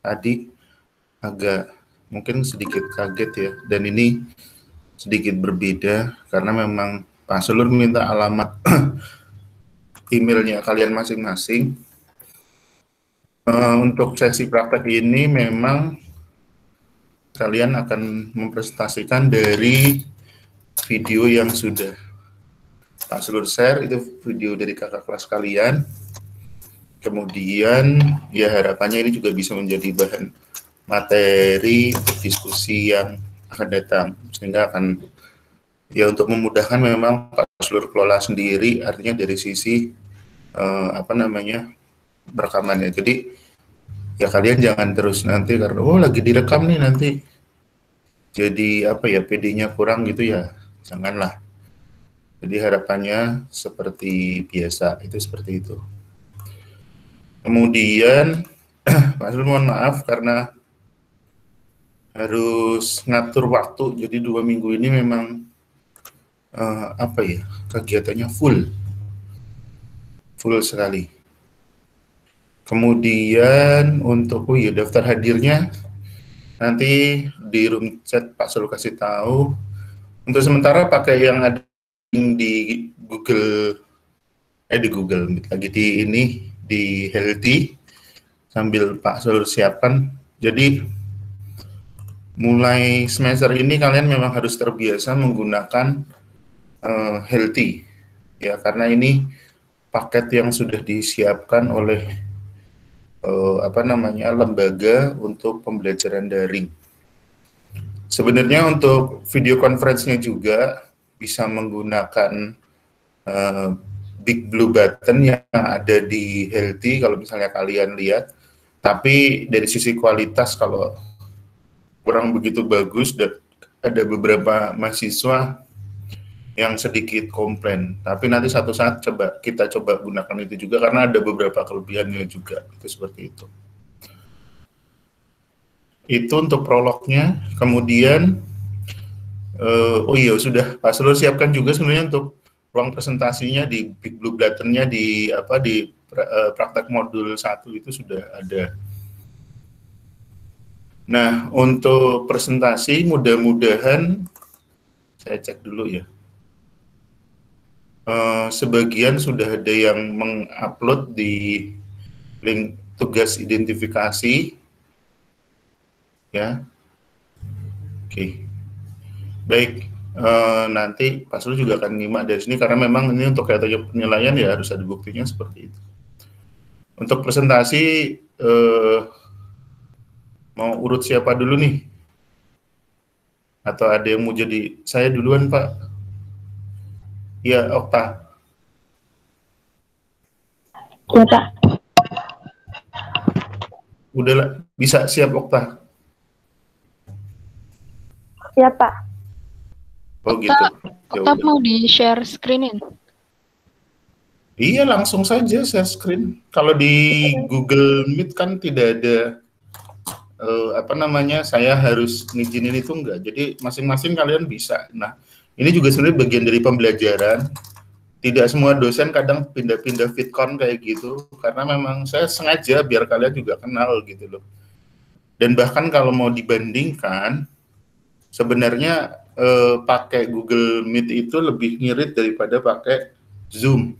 tadi agak mungkin sedikit kaget ya, dan ini sedikit berbeda karena memang Pak Sulur minta alamat emailnya kalian masing-masing. Untuk sesi praktek ini memang kalian akan mempresentasikan dari video yang sudah Pak Sulur share, itu video dari kakak kelas kalian. Kemudian ya harapannya ini juga bisa menjadi bahan materi diskusi yang akan datang, sehingga akan ya untuk memudahkan memang Pak Sulur kelola sendiri, artinya dari sisi rekamannya. Jadi ya kalian jangan terus nanti karena lagi direkam nih nanti jadi PD-nya kurang gitu ya, janganlah. Jadi harapannya seperti biasa, itu seperti itu. Kemudian Pak Sulur mohon maaf karena harus ngatur waktu, jadi 2 minggu ini memang kegiatannya full sekali. Kemudian untuk daftar hadirnya nanti di room chat Pak Sulur kasih tahu. Untuk sementara pakai yang ada di Google lagi di Healthy sambil Pak Sulur siapkan. Jadi mulai semester ini kalian memang harus terbiasa menggunakan Healthy ya, karena ini paket yang sudah disiapkan oleh lembaga untuk pembelajaran daring. Sebenarnya untuk video conference-nya juga bisa menggunakan Big Blue Button yang ada di Healthy kalau misalnya kalian lihat, tapi dari sisi kualitas kalau kurang begitu bagus dan ada beberapa mahasiswa yang sedikit komplain, tapi nanti satu saat kita coba gunakan itu juga karena ada beberapa kelebihannya juga, itu seperti itu. Itu untuk prolognya. Kemudian sudah Pak Sulur siapkan juga sebenarnya untuk ruang presentasinya di Big Blue Button-nya di praktek modul 1 itu sudah ada. Nah, untuk presentasi mudah-mudahan saya cek dulu ya. Sebagian sudah ada yang mengupload di link tugas identifikasi ya. Oke. Baik, nanti Pak Sulur juga akan nyimak dari sini karena memang ini untuk kriteria penilaian ya harus ada buktinya seperti itu. Untuk presentasi mau urut siapa dulu nih? Atau ada yang mau jadi saya duluan, Pak? Ya, Okta. Ya, Pak. Udah bisa siap, Okta? Siap, Pak. Oh gitu. Okta mau di-share screen-in? Iya, langsung saja share screen. Kalau di Google Meet kan tidak ada saya harus ngizinin itu enggak. Jadi masing-masing kalian bisa. Nah, ini juga sebenarnya bagian dari pembelajaran. Tidak semua dosen kadang pindah-pindah VidCon kayak gitu, karena memang saya sengaja biar kalian juga kenal gitu loh. Dan bahkan kalau mau dibandingkan, sebenarnya pakai Google Meet itu lebih ngirit daripada pakai Zoom.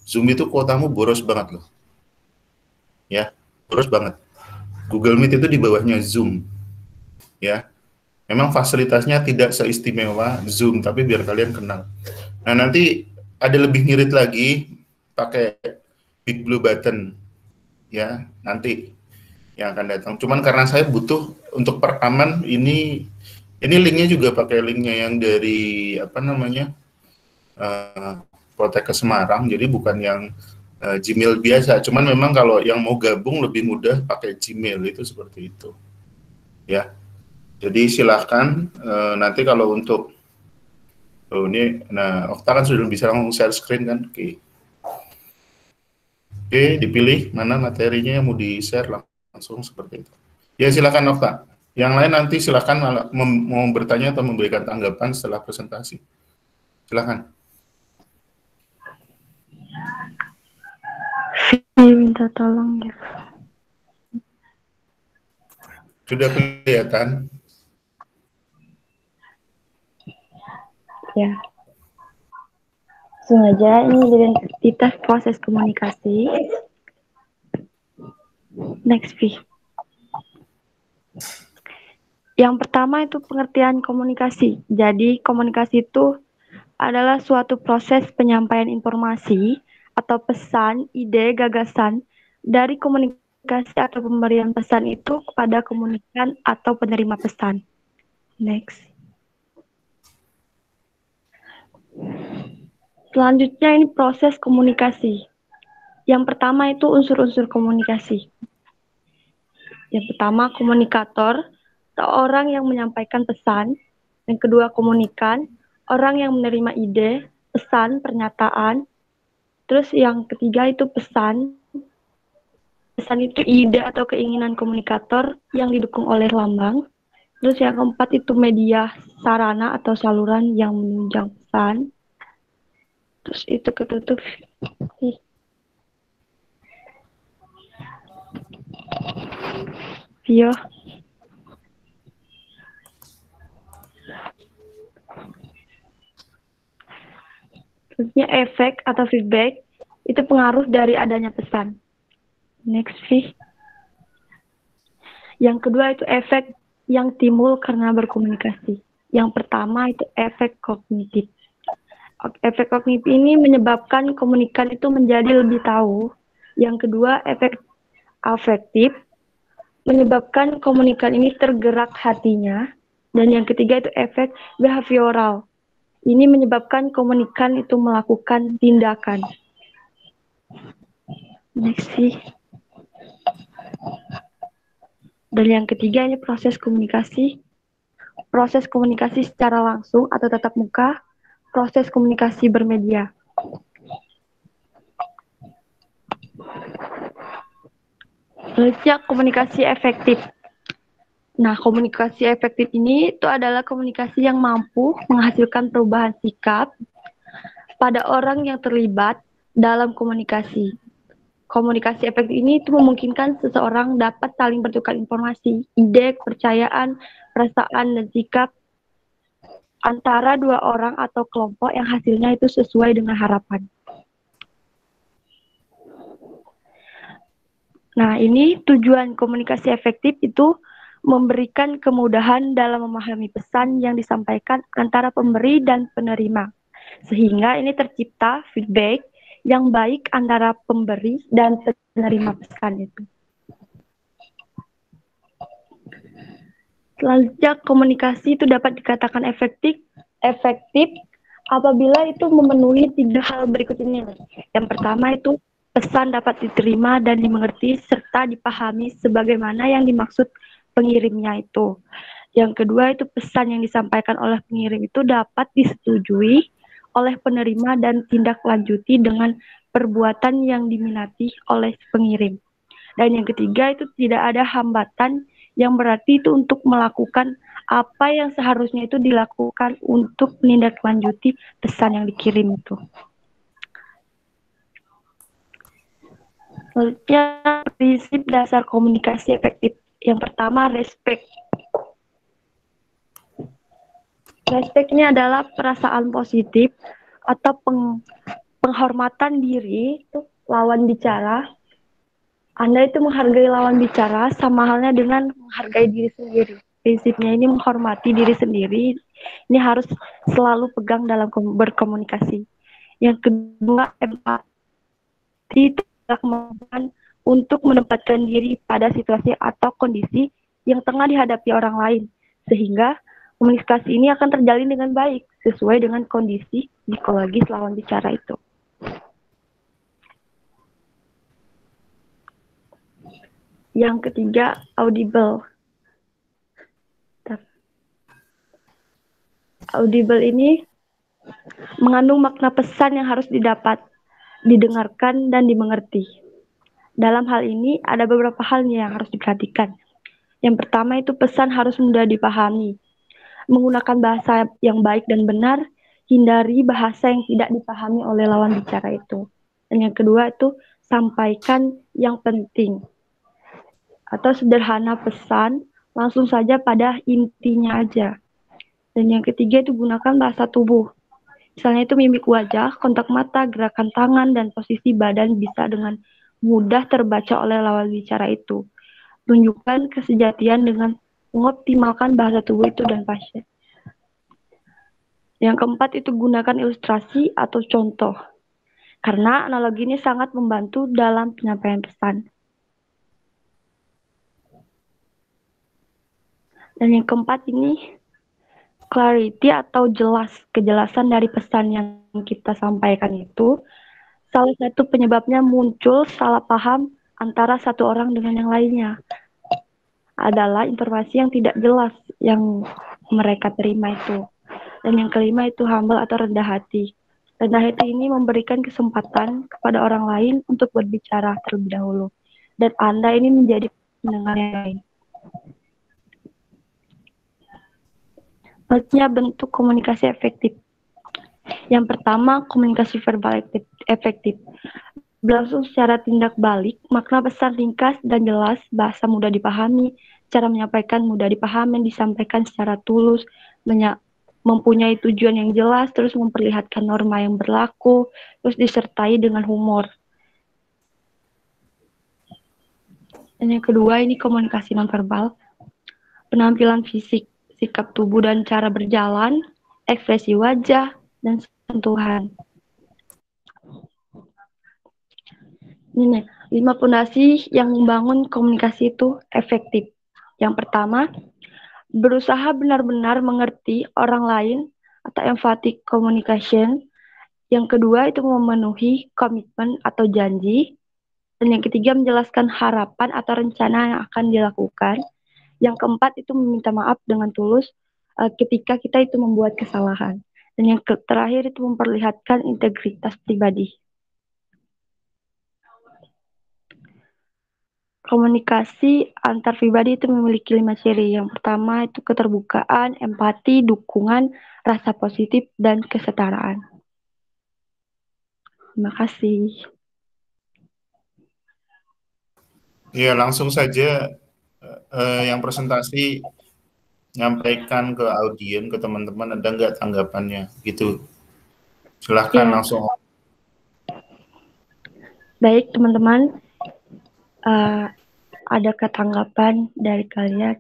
Zoom itu kuotamu boros banget loh. Ya, boros banget. Google Meet itu di bawahnya Zoom. Ya. Memang fasilitasnya tidak seistimewa Zoom, tapi biar kalian kenal. Nah, nanti ada lebih ngirit lagi pakai Big Blue Button. Ya, nanti yang akan datang. Cuman karena saya butuh untuk perekaman ini linknya juga pakai linknya yang dari Protek ke Semarang, jadi bukan yang Gmail biasa. Cuman memang kalau yang mau gabung lebih mudah pakai Gmail, itu seperti itu. Ya, jadi silahkan nanti kalau untuk Okta kan sudah bisa langsung share screen kan? Oke, dipilih mana materinya yang mau di-share langsung seperti itu. Ya silakan Okta. Yang lain nanti silakan mau bertanya atau memberikan tanggapan setelah presentasi. Silakan. Minta tolong ya. Sudah kelihatan? Ya. Langsung aja, ini identitas proses komunikasi. Next, V. Yang pertama itu pengertian komunikasi. Jadi, komunikasi itu adalah suatu proses penyampaian informasi atau pesan, ide, gagasan dari komunikasi atau pemberian pesan itu kepada komunikan atau penerima pesan. Next. Selanjutnya ini proses komunikasi. Yang pertama itu unsur-unsur komunikasi. Yang pertama komunikator, atau orang yang menyampaikan pesan. Yang kedua komunikan, orang yang menerima ide, pesan, pernyataan. Terus yang ketiga itu pesan. Pesan itu ide atau keinginan komunikator yang didukung oleh lambang. Terus yang keempat itu media, sarana atau saluran yang menunjang pesan. Terus itu ketutup. Vio. Terusnya efek atau feedback itu pengaruh dari adanya pesan. Next, V. Yang kedua itu efek yang timbul karena berkomunikasi. Yang pertama itu efek kognitif. Efek kognitif ini menyebabkan komunikan itu menjadi lebih tahu. Yang kedua, efek afektif menyebabkan komunikan ini tergerak hatinya. Dan yang ketiga itu efek behavioral. Ini menyebabkan komunikan itu melakukan tindakan. Next, sih. Dan yang ketiga ini proses komunikasi. Proses komunikasi secara langsung atau tatap muka. Proses komunikasi bermedia. Selanjutnya komunikasi efektif. Nah, komunikasi efektif ini itu adalah komunikasi yang mampu menghasilkan perubahan sikap pada orang yang terlibat dalam komunikasi. Komunikasi efektif ini itu memungkinkan seseorang dapat saling bertukar informasi, ide, kepercayaan, perasaan, dan sikap antara dua orang atau kelompok yang hasilnya itu sesuai dengan harapan. Nah, ini tujuan komunikasi efektif itu memberikan kemudahan dalam memahami pesan yang disampaikan antara pemberi dan penerima. Sehingga ini tercipta feedback yang baik antara pemberi dan penerima pesan itu. Selanjutnya komunikasi itu dapat dikatakan efektif apabila itu memenuhi 3 hal berikut ini. Yang pertama itu pesan dapat diterima dan dimengerti serta dipahami sebagaimana yang dimaksud pengirimnya itu. Yang kedua itu pesan yang disampaikan oleh pengirim itu dapat disetujui oleh penerima dan tindak lanjuti dengan perbuatan yang diminati oleh pengirim. Dan yang ketiga itu tidak ada hambatan yang berarti itu untuk melakukan apa yang seharusnya itu dilakukan untuk menindaklanjuti pesan yang dikirim itu. Selanjutnya prinsip dasar komunikasi efektif. Yang pertama respect. Respect ini adalah perasaan positif atau penghormatan diri itu lawan bicara. Anda itu menghargai lawan bicara sama halnya dengan menghargai diri sendiri. Prinsipnya ini menghormati diri sendiri. Ini harus selalu pegang dalam berkomunikasi. Yang kedua, empati itu adalah kemampuan untuk menempatkan diri pada situasi atau kondisi yang tengah dihadapi orang lain. Sehingga komunikasi ini akan terjalin dengan baik sesuai dengan kondisi psikologis lawan bicara itu. Yang ketiga, audible. Audible ini mengandung makna pesan yang harus didengarkan dan dimengerti. Dalam hal ini, ada beberapa hal yang harus diperhatikan. Yang pertama itu pesan harus mudah dipahami. Menggunakan bahasa yang baik dan benar, hindari bahasa yang tidak dipahami oleh lawan bicara itu. Dan yang kedua itu sampaikan yang penting. Atau sederhana pesan, langsung saja pada intinya aja. Dan yang ketiga itu gunakan bahasa tubuh. Misalnya itu mimik wajah, kontak mata, gerakan tangan, dan posisi badan bisa dengan mudah terbaca oleh lawan bicara itu. Tunjukkan kesejatian dengan mengoptimalkan bahasa tubuh itu dan pasien. Yang keempat itu gunakan ilustrasi atau contoh. Karena analogi ini sangat membantu dalam penyampaian pesan. Dan yang keempat ini clarity atau kejelasan dari pesan yang kita sampaikan itu. Salah satu penyebabnya muncul salah paham antara satu orang dengan yang lainnya. Adalah informasi yang tidak jelas yang mereka terima itu. Dan yang kelima itu humble atau rendah hati. Rendah hati ini memberikan kesempatan kepada orang lain untuk berbicara terlebih dahulu. Dan Anda ini menjadi pendengar yang lain. Selanjutnya bentuk komunikasi efektif. Yang pertama, komunikasi verbal efektif. Berlangsung secara tindak balik, makna pesan ringkas dan jelas, bahasa mudah dipahami, cara menyampaikan mudah dipahami, disampaikan secara tulus, mempunyai tujuan yang jelas, terus memperlihatkan norma yang berlaku, terus disertai dengan humor. Dan yang kedua ini komunikasi nonverbal, penampilan fisik, sikap tubuh dan cara berjalan, ekspresi wajah, dan sentuhan. Ini 5 pondasi yang membangun komunikasi itu efektif. Yang pertama, berusaha benar-benar mengerti orang lain atau emphatic communication. Yang kedua itu memenuhi komitmen atau janji. Dan yang ketiga menjelaskan harapan atau rencana yang akan dilakukan. Yang keempat itu meminta maaf dengan tulus ketika kita itu membuat kesalahan. Dan yang terakhir itu memperlihatkan integritas pribadi. Komunikasi antar pribadi itu memiliki 5 ciri. Yang pertama itu keterbukaan, empati, dukungan, rasa positif, dan kesetaraan. Terima kasih. Ya, langsung saja yang presentasi nyampaikan ke audien, ke teman-teman, ada nggak tanggapannya? Gitu. Silahkan Ya. langsung. Baik, teman-teman. Ada ketanggapan dari kalian?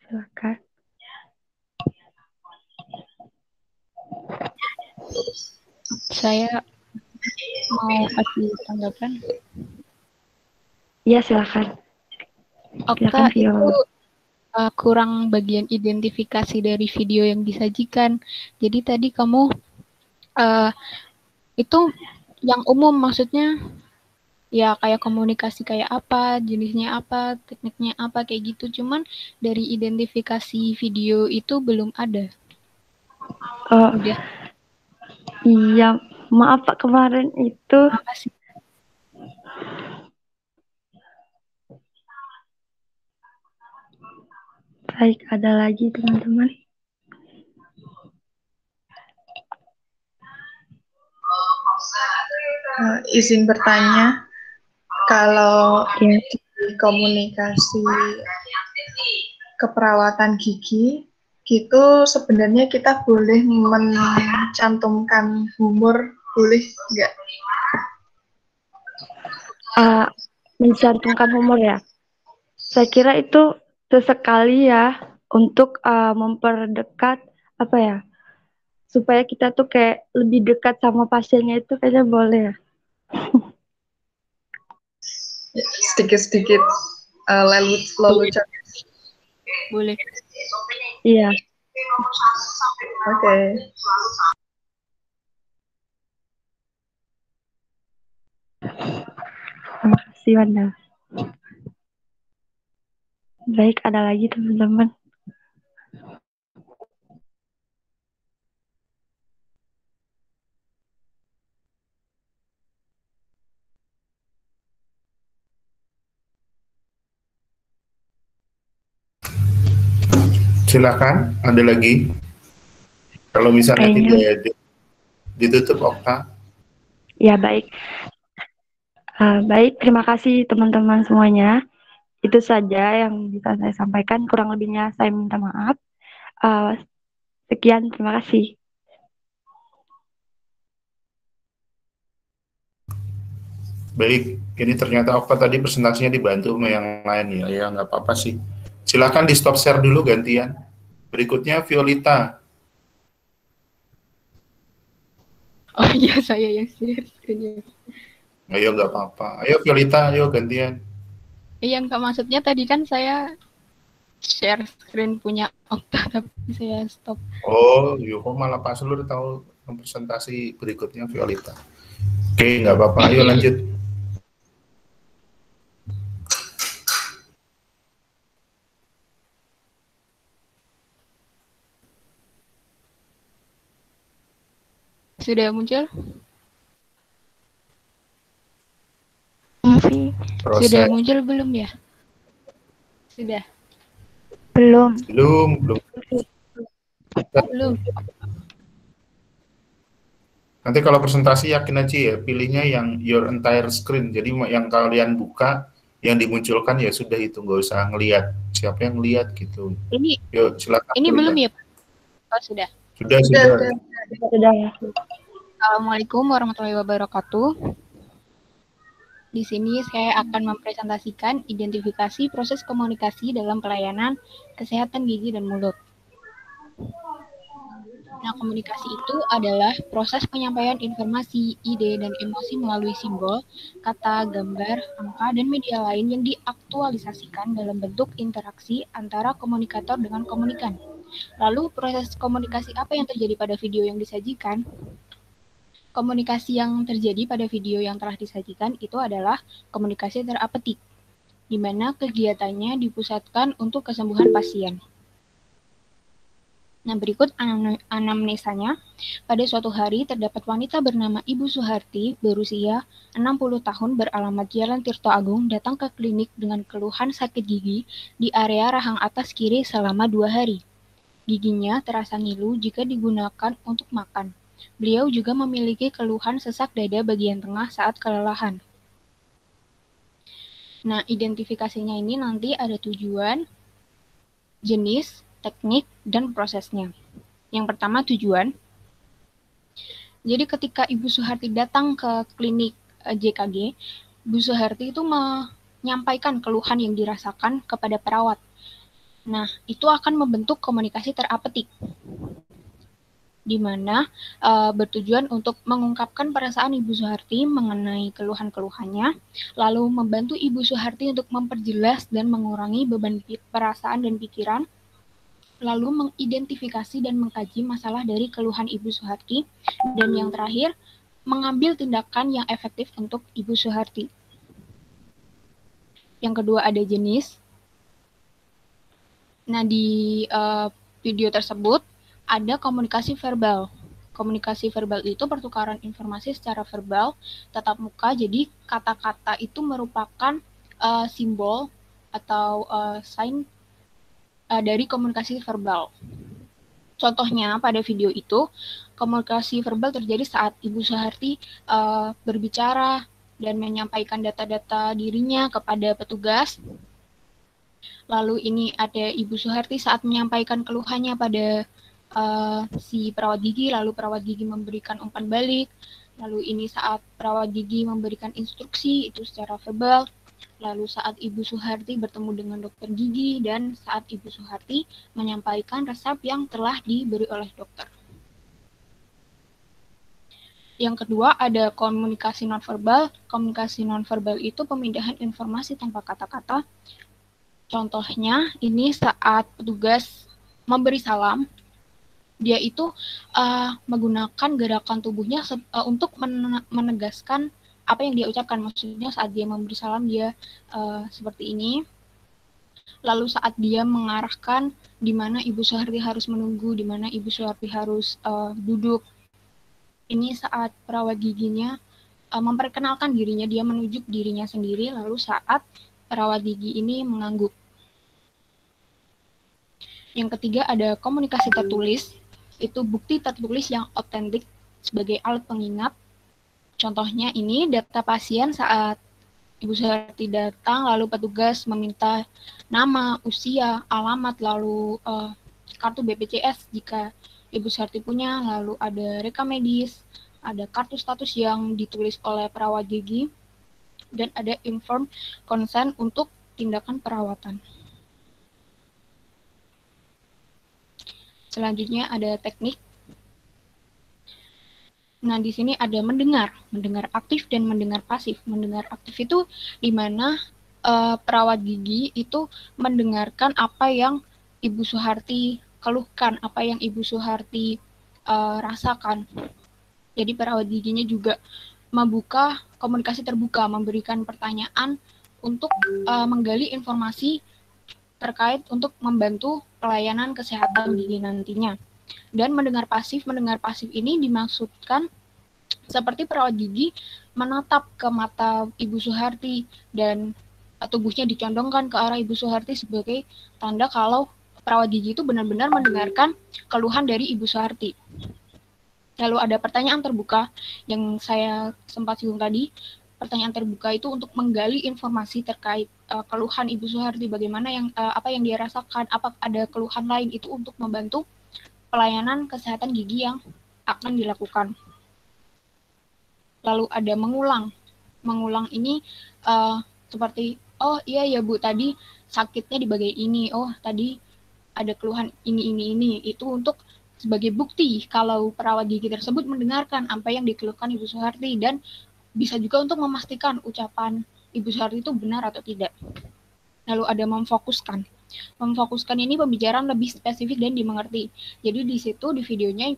Silakan. Saya mau kasih tanggapan. Iya, silakan. Okta, itu kurang bagian identifikasi dari video yang disajikan. Jadi tadi kamu itu yang umum, maksudnya ya kayak komunikasi kayak apa, jenisnya apa, tekniknya apa, kayak gitu. Cuman dari identifikasi video itu belum ada. Udah. Iya, maaf Pak, kemarin itu. Makasih. Baik, ada lagi teman-teman. Izin bertanya, kalau di komunikasi keperawatan gigi, gitu sebenarnya kita boleh mencantumkan humor, boleh nggak? Mencantumkan humor ya? Saya kira itu sesekali ya, untuk memperdekat, apa ya, supaya kita tuh kayak lebih dekat sama pasiennya itu kayaknya boleh ya. Sedikit-sedikit lelucon. Boleh. Iya. Oke. Terima kasih Wanda. Baik, ada lagi teman-teman. Silakan, ada lagi. Kalau misalnya tidak ditutup, Okta. Ya, baik. Baik, terima kasih teman-teman semuanya. Itu saja yang bisa saya sampaikan. Kurang lebihnya saya minta maaf. Sekian, terima kasih. Baik, ini ternyata Okta tadi presentasinya dibantu sama yang lain ya. Ya nggak apa-apa sih. Silakan di stop share dulu gantian. Berikutnya Violeta. Oh iya, saya yang share screen-nya. Ayo nggak apa-apa. Ayo Violeta, ayo gantian. Iya, enggak, maksudnya tadi kan saya share screen punya Okta, tapi saya stop. Oh, yuk kok malah Pak Selur tahu presentasi berikutnya Violeta. Oke, nggak apa-apa. Ayo lanjut. Sudah muncul? Masih Proses. Sudah muncul belum ya? Sudah. belum. Belum. Belum. Nanti kalau presentasi yakin aja ya, pilihnya yang your entire screen. Jadi yang kalian buka, yang dimunculkan ya sudah itu, nggak usah ngelihat siapa yang ngelihat gitu. Ini Yuk silakan. ini Violeta. belum ya, Pak? Oh, sudah. Sudah. Sudah ya. Assalamualaikum warahmatullahi wabarakatuh. Di sini saya akan mempresentasikan identifikasi proses komunikasi dalam pelayanan kesehatan gigi dan mulut. Nah, komunikasi itu adalah proses penyampaian informasi, ide, dan emosi melalui simbol, kata, gambar, angka, dan media lain yang diaktualisasikan dalam bentuk interaksi antara komunikator dengan komunikan. Lalu, proses komunikasi apa yang terjadi pada video yang disajikan? Komunikasi yang terjadi pada video yang telah disajikan itu adalah komunikasi terapetik, di mana kegiatannya dipusatkan untuk kesembuhan pasien. Nah, berikut anamnesanya. Pada suatu hari, terdapat wanita bernama Ibu Suharti, berusia 60 tahun, beralamat Jalan Tirto Agung, datang ke klinik dengan keluhan sakit gigi di area rahang atas kiri selama 2 hari. Giginya terasa ngilu jika digunakan untuk makan. Beliau juga memiliki keluhan sesak dada bagian tengah saat kelelahan. Nah, identifikasinya ini nanti ada tujuan, jenis, teknik, dan prosesnya. Yang pertama, tujuan. Jadi ketika Ibu Suharti datang ke klinik JKG, Ibu Suharti itu menyampaikan keluhan yang dirasakan kepada perawat. Nah, itu akan membentuk komunikasi terapetik, di mana bertujuan untuk mengungkapkan perasaan Ibu Suharti mengenai keluhan-keluhannya, lalu membantu Ibu Suharti untuk memperjelas dan mengurangi beban perasaan dan pikiran, lalu mengidentifikasi dan mengkaji masalah dari keluhan Ibu Suharti, dan yang terakhir, mengambil tindakan yang efektif untuk Ibu Suharti. Yang kedua ada jenis. Nah, di video tersebut ada komunikasi verbal. Komunikasi verbal itu pertukaran informasi secara verbal, tatap muka. Jadi kata-kata itu merupakan simbol atau sign dari komunikasi verbal. Contohnya pada video itu, komunikasi verbal terjadi saat Ibu Suharti berbicara dan menyampaikan data-data dirinya kepada petugas. Lalu ini ada Ibu Suharti saat menyampaikan keluhannya pada si perawat gigi, lalu perawat gigi memberikan umpan balik, lalu ini saat perawat gigi memberikan instruksi itu secara verbal, lalu saat Ibu Suharti bertemu dengan dokter gigi, dan saat Ibu Suharti menyampaikan resep yang telah diberi oleh dokter. Yang kedua ada komunikasi nonverbal. Komunikasi nonverbal itu pemindahan informasi tanpa kata-kata. Contohnya ini saat petugas memberi salam, dia itu menggunakan gerakan tubuhnya untuk menegaskan apa yang dia ucapkan. Maksudnya saat dia memberi salam dia seperti ini. Lalu saat dia mengarahkan di mana Ibu Suharti harus menunggu, di mana Ibu Suharti harus duduk. Ini saat perawat giginya memperkenalkan dirinya, dia menunjuk dirinya sendiri. Lalu saat perawat gigi ini mengangguk. Yang ketiga ada komunikasi tertulis. Itu bukti tertulis yang otentik sebagai alat pengingat. Contohnya ini data pasien saat Ibu Suharti datang, lalu petugas meminta nama, usia, alamat, lalu kartu BPJS jika Ibu Suharti punya, lalu ada rekam medis, ada kartu status yang ditulis oleh perawat gigi, dan ada inform consent untuk tindakan perawatan. Selanjutnya ada teknik. Nah, di sini ada mendengar aktif dan mendengar pasif. Mendengar aktif itu di mana perawat gigi itu mendengarkan apa yang Ibu Suharti keluhkan, apa yang Ibu Suharti rasakan. Jadi perawat giginya juga membuka komunikasi terbuka, memberikan pertanyaan untuk menggali informasi terkait untuk membantu pelayanan kesehatan gigi nantinya. Dan mendengar pasif ini dimaksudkan seperti perawat gigi menatap ke mata Ibu Suharti dan tubuhnya dicondongkan ke arah Ibu Suharti sebagai tanda kalau perawat gigi itu benar-benar mendengarkan keluhan dari Ibu Suharti. Lalu ada pertanyaan terbuka yang saya sempat singgung tadi. Pertanyaan terbuka itu untuk menggali informasi terkait keluhan Ibu Suharti, bagaimana apa yang dia rasakan, apa ada keluhan lain, itu untuk membantu pelayanan kesehatan gigi yang akan dilakukan. Lalu ada mengulang. Mengulang ini seperti, oh iya ya Bu, tadi sakitnya di bagian ini, oh tadi ada keluhan ini. Itu untuk sebagai bukti kalau perawat gigi tersebut mendengarkan apa yang dikeluhkan Ibu Suharti, dan bisa juga untuk memastikan ucapan Ibu Suharti itu benar atau tidak. Lalu ada memfokuskan. Memfokuskan ini pembicaraan lebih spesifik dan dimengerti. Jadi di situ di videonya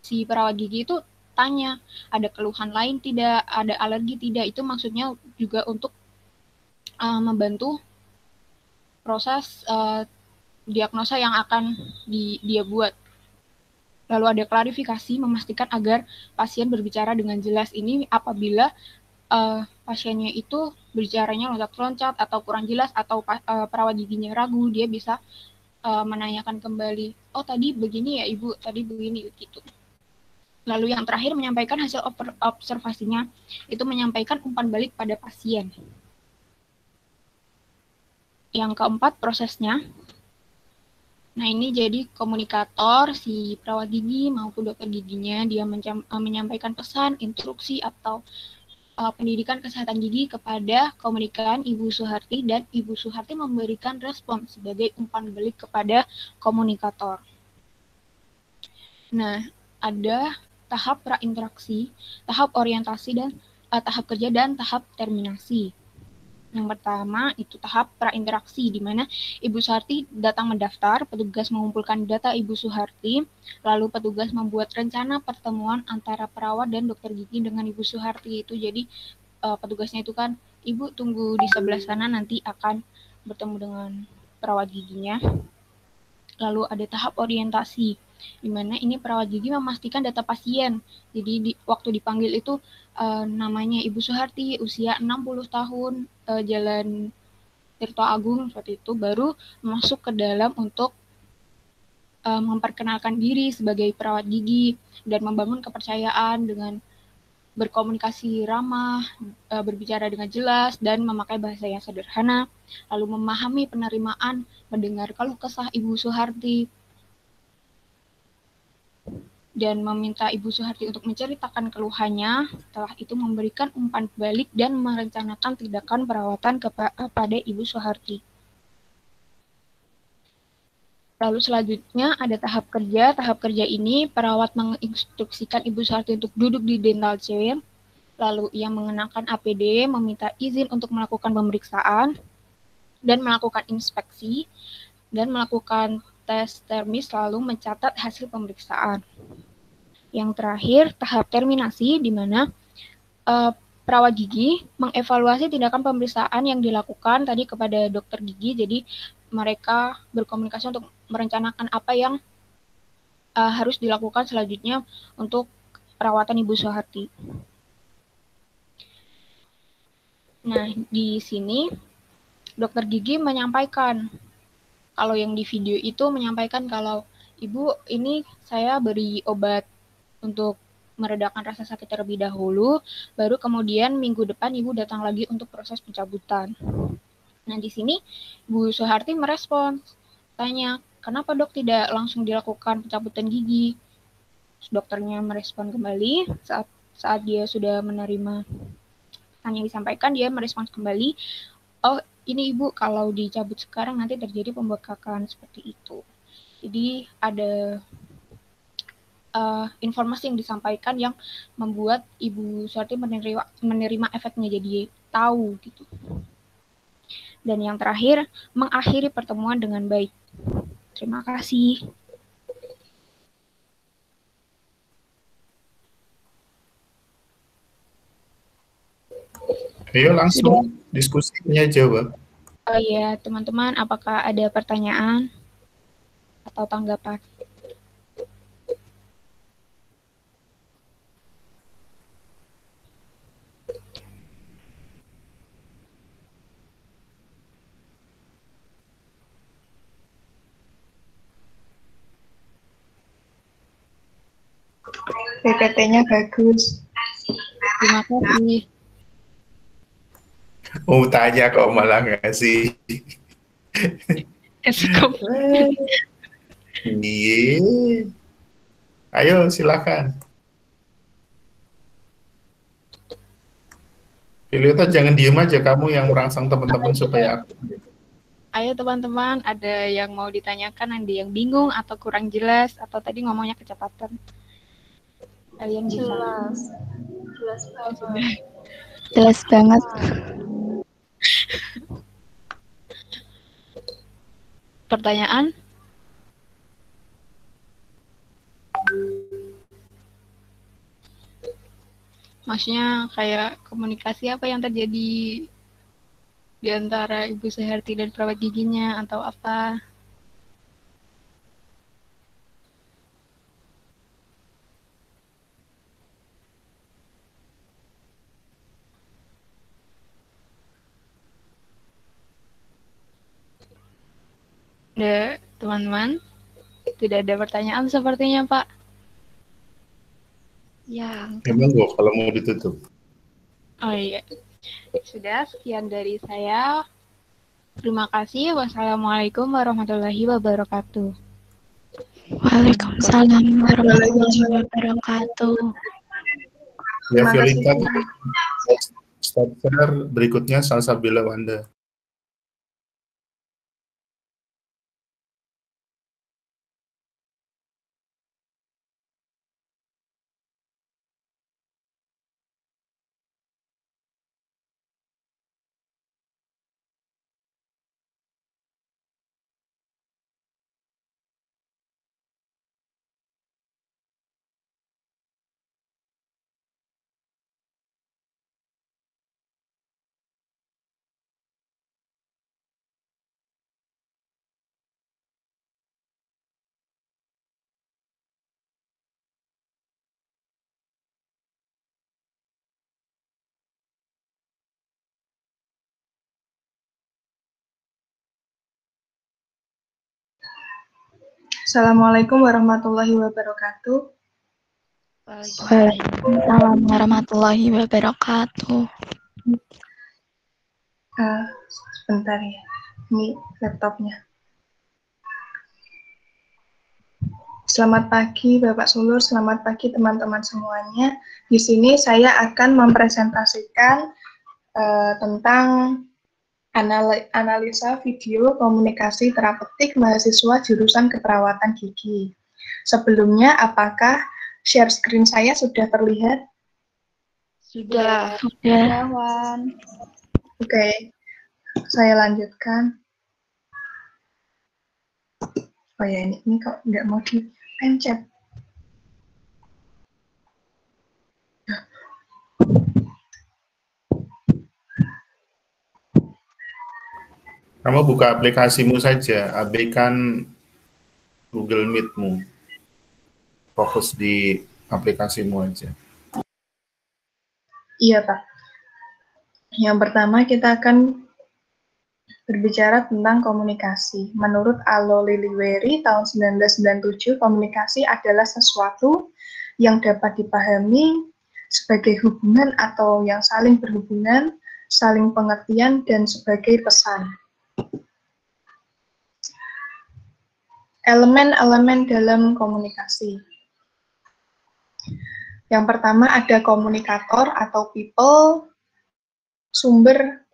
si perawat gigi itu tanya, ada keluhan lain tidak, ada alergi tidak. Itu maksudnya juga untuk membantu proses diagnosa yang akan dia buat. Lalu ada klarifikasi, memastikan agar pasien berbicara dengan jelas. Ini apabila pasiennya itu berbicaranya loncat-loncat atau kurang jelas, atau perawat giginya ragu, dia bisa menanyakan kembali, oh tadi begini ya Ibu, tadi begini, gitu. Lalu yang terakhir menyampaikan hasil observasinya, itu menyampaikan umpan balik pada pasien. Yang keempat, prosesnya. Nah, ini jadi komunikator, si perawat gigi maupun dokter giginya, dia menyampaikan pesan, instruksi, atau pendidikan kesehatan gigi kepada komunikan Ibu Suharti, dan Ibu Suharti memberikan respon sebagai umpan balik kepada komunikator. Nah, ada tahap prainteraksi, tahap orientasi, dan tahap kerja, dan tahap terminasi. Yang pertama itu tahap prainteraksi, di mana Ibu Suharti datang mendaftar, petugas mengumpulkan data Ibu Suharti, lalu petugas membuat rencana pertemuan antara perawat dan dokter gigi dengan Ibu Suharti. Itu jadi petugasnya itu kan, Ibu tunggu di sebelah sana, nanti akan bertemu dengan perawat giginya. Lalu ada tahap orientasi, di mana ini perawat gigi memastikan data pasien. Jadi waktu dipanggil itu namanya Ibu Suharti, usia 60 tahun, Jalan Tirto Agung, seperti itu, baru masuk ke dalam untuk memperkenalkan diri sebagai perawat gigi dan membangun kepercayaan dengan berkomunikasi ramah, berbicara dengan jelas, dan memakai bahasa yang sederhana, lalu memahami penerimaan, mendengar keluh kesah Ibu Suharti, dan meminta Ibu Suharti untuk menceritakan keluhannya. Setelah itu memberikan umpan balik dan merencanakan tindakan perawatan kepada Ibu Suharti. Lalu selanjutnya ada tahap kerja. Tahap kerja ini perawat menginstruksikan Ibu Suharti untuk duduk di dental chair. Lalu ia mengenakan APD, meminta izin untuk melakukan pemeriksaan dan melakukan inspeksi dan melakukan tes termis, lalu mencatat hasil pemeriksaan. Yang terakhir, tahap terminasi, di mana perawat gigi mengevaluasi tindakan pemeriksaan yang dilakukan tadi kepada dokter gigi. Jadi mereka berkomunikasi untuk merencanakan apa yang harus dilakukan selanjutnya untuk perawatan Ibu Suharti. Nah, di sini dokter gigi menyampaikan, kalau yang di video itu menyampaikan kalau Ibu, ini saya beri obat untuk meredakan rasa sakit terlebih dahulu, baru kemudian minggu depan ibu datang lagi untuk proses pencabutan. Nah, di sini Bu Suharti merespons, tanya, kenapa dok tidak langsung dilakukan pencabutan gigi? Dokternya merespon kembali saat dia sudah menerima yang disampaikan, dia merespons kembali, oh ini ibu kalau dicabut sekarang nanti terjadi pembengkakan seperti itu. Jadi ada informasi yang disampaikan yang membuat Ibu Suharti menerima efeknya, jadi tahu gitu. Dan yang terakhir, mengakhiri pertemuan dengan baik. Terima kasih. Ayo langsung diskusinya jawab. Oh iya, teman-teman, apakah ada pertanyaan atau tanggapan? PPT-nya bagus. Terima kasih. Mau tanya kok malah ngasih. Iya. Ayo silakan. Filiota jangan diem aja, kamu yang merangsang teman-teman supaya aku. Ayo teman-teman, ada yang mau ditanyakan, ada yang bingung atau kurang jelas, atau tadi ngomongnya kecepatan? Kalian bisa. Jelas banget. Jelas banget. Pertanyaan? Maksudnya kayak komunikasi apa yang terjadi di antara Ibu Suharti dan perawat giginya atau apa? Ada teman-teman? Tidak ada pertanyaan sepertinya, Pak. Ya. Emang gua kalau mau ditutup. Oh iya. Sudah, sekian dari saya. Terima kasih. Wassalamualaikum warahmatullahi wabarakatuh. Waalaikumsalam warahmatullahi wabarakatuh. Ya, Terima kasih. Violeta, stop share berikutnya Salsabila Wanda. Assalamualaikum warahmatullahi wabarakatuh. Waalaikumsalam warahmatullahi wabarakatuh. Sebentar ya, ini laptopnya. Selamat pagi Bapak Sulur, selamat pagi teman-teman semuanya. Di sini saya akan mempresentasikan tentang analisa video komunikasi terapeutik mahasiswa jurusan keperawatan gigi. Sebelumnya, apakah share screen saya sudah terlihat? Sudah. Oke, saya lanjutkan. Oh ya, ini kok nggak mau dipencet. Kamu buka aplikasimu saja, abaikan Google Meet-mu. Fokus di aplikasimu aja. Iya, Pak. Yang pertama kita akan berbicara tentang komunikasi. Menurut Alo Liliweri tahun 1997, komunikasi adalah sesuatu yang dapat dipahami sebagai hubungan atau yang saling berhubungan, saling pengertian, dan sebagai pesan. Elemen-elemen dalam komunikasi. Yang pertama ada komunikator atau people, sumber,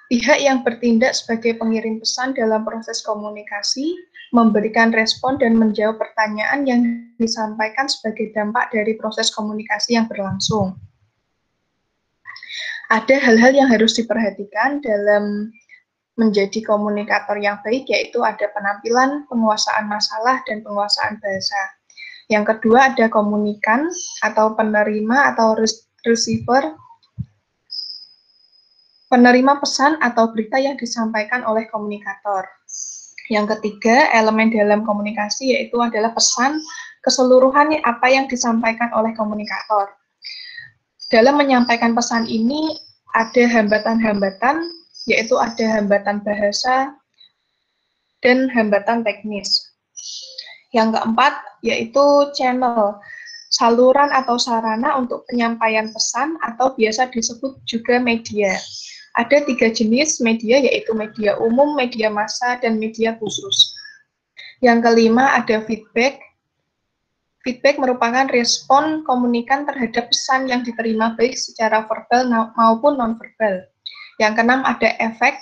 pihak yang bertindak sebagai pengirim pesan dalam proses komunikasi, memberikan respon dan menjawab pertanyaan yang disampaikan sebagai dampak dari proses komunikasi yang berlangsung. Ada hal-hal yang harus diperhatikan dalam menjadi komunikator yang baik, yaitu ada penampilan, penguasaan masalah, dan penguasaan bahasa. Yang kedua ada komunikan atau penerima atau receiver, penerima pesan atau berita yang disampaikan oleh komunikator. Yang ketiga, elemen dalam komunikasi yaitu adalah pesan keseluruhannya apa yang disampaikan oleh komunikator. Dalam menyampaikan pesan ini ada hambatan-hambatan, yaitu ada hambatan bahasa dan hambatan teknis. Yang keempat, yaitu channel, saluran atau sarana untuk penyampaian pesan atau biasa disebut juga media. Ada 3 jenis media, yaitu media umum, media massa, dan media khusus. Yang kelima ada feedback. Feedback merupakan respon komunikan terhadap pesan yang diterima baik secara verbal maupun non-verbal. Yang keenam ada efek.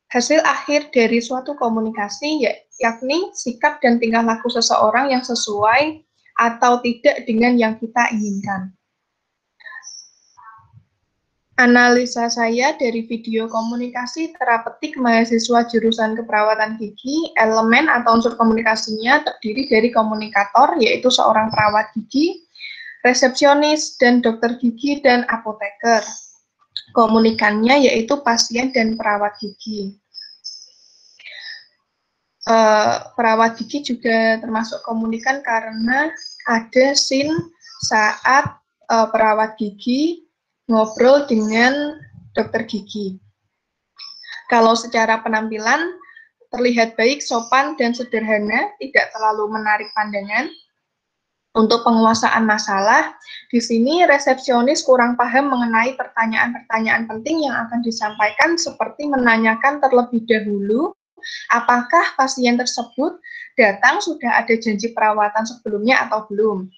Hasil akhir dari suatu komunikasi, yakni sikap dan tingkah laku seseorang yang sesuai atau tidak dengan yang kita inginkan. Analisa saya dari video komunikasi terapeutik mahasiswa jurusan keperawatan gigi, elemen atau unsur komunikasinya terdiri dari komunikator, yaitu seorang perawat gigi, resepsionis, dan dokter gigi, dan apoteker. Komunikannya yaitu pasien dan perawat gigi. Perawat gigi juga termasuk komunikan karena ada scene saat perawat gigi ngobrol dengan dokter gigi. Kalau secara penampilan terlihat baik, sopan, dan sederhana, tidak terlalu menarik pandangan. Untuk penguasaan masalah, di sini resepsionis kurang paham mengenai pertanyaan-pertanyaan penting yang akan disampaikan, seperti menanyakan terlebih dahulu apakah pasien tersebut datang sudah ada janji perawatan sebelumnya atau belum.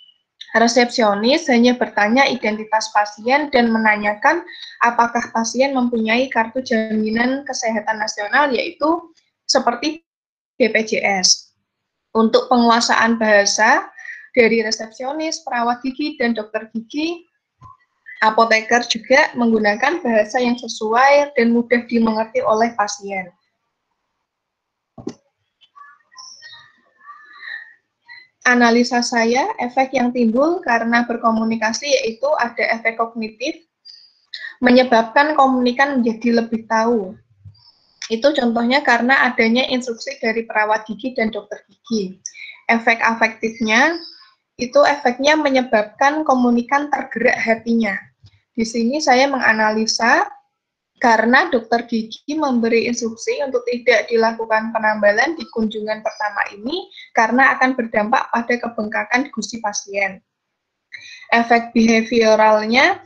Resepsionis hanya bertanya identitas pasien dan menanyakan apakah pasien mempunyai kartu jaminan kesehatan nasional, yaitu seperti BPJS. Untuk penguasaan bahasa, dari resepsionis, perawat gigi, dan dokter gigi, apoteker juga menggunakan bahasa yang sesuai dan mudah dimengerti oleh pasien. Analisa saya, efek yang timbul karena berkomunikasi yaitu ada efek kognitif, menyebabkan komunikan menjadi lebih tahu. Itu contohnya karena adanya instruksi dari perawat gigi dan dokter gigi. Efek afektifnya, itu efeknya menyebabkan komunikan tergerak hatinya. Di sini saya menganalisa karena dokter gigi memberi instruksi untuk tidak dilakukan penambalan di kunjungan pertama ini karena akan berdampak pada kebengkakan gusi pasien. Efek behavioralnya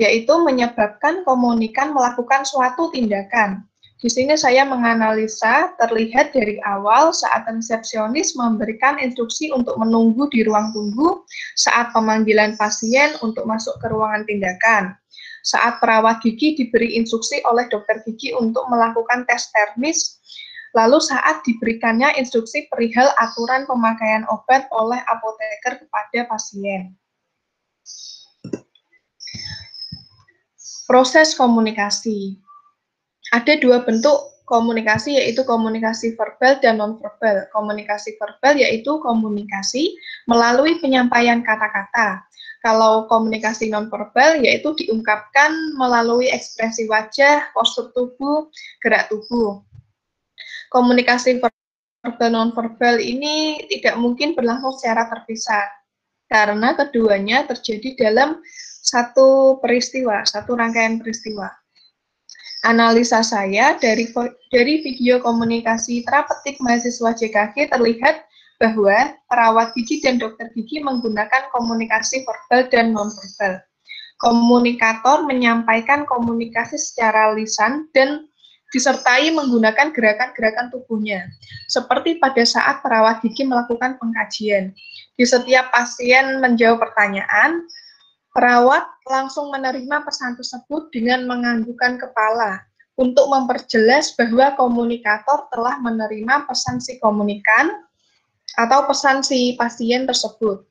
yaitu menyebabkan komunikan melakukan suatu tindakan. Di sini saya menganalisa terlihat dari awal saat resepsionis memberikan instruksi untuk menunggu di ruang tunggu saat pemanggilan pasien untuk masuk ke ruangan tindakan. Saat perawat gigi diberi instruksi oleh dokter gigi untuk melakukan tes termis, lalu saat diberikannya instruksi perihal aturan pemakaian obat oleh apoteker kepada pasien. Proses komunikasi. Ada 2 bentuk komunikasi, yaitu komunikasi verbal dan nonverbal. Komunikasi verbal yaitu komunikasi melalui penyampaian kata-kata. Kalau komunikasi nonverbal yaitu diungkapkan melalui ekspresi wajah, postur tubuh, gerak tubuh. Komunikasi verbal nonverbal ini tidak mungkin berlangsung secara terpisah karena keduanya terjadi dalam satu peristiwa, satu rangkaian peristiwa. Analisa saya dari video komunikasi terapeutik mahasiswa JKG terlihat bahwa perawat gigi dan dokter gigi menggunakan komunikasi verbal dan nonverbal. Komunikator menyampaikan komunikasi secara lisan dan disertai menggunakan gerakan-gerakan tubuhnya, seperti pada saat perawat gigi melakukan pengkajian. Di setiap pasien menjawab pertanyaan, perawat langsung menerima pesan tersebut dengan menganggukkan kepala untuk memperjelas bahwa komunikator telah menerima pesan si komunikan atau pesan si pasien tersebut.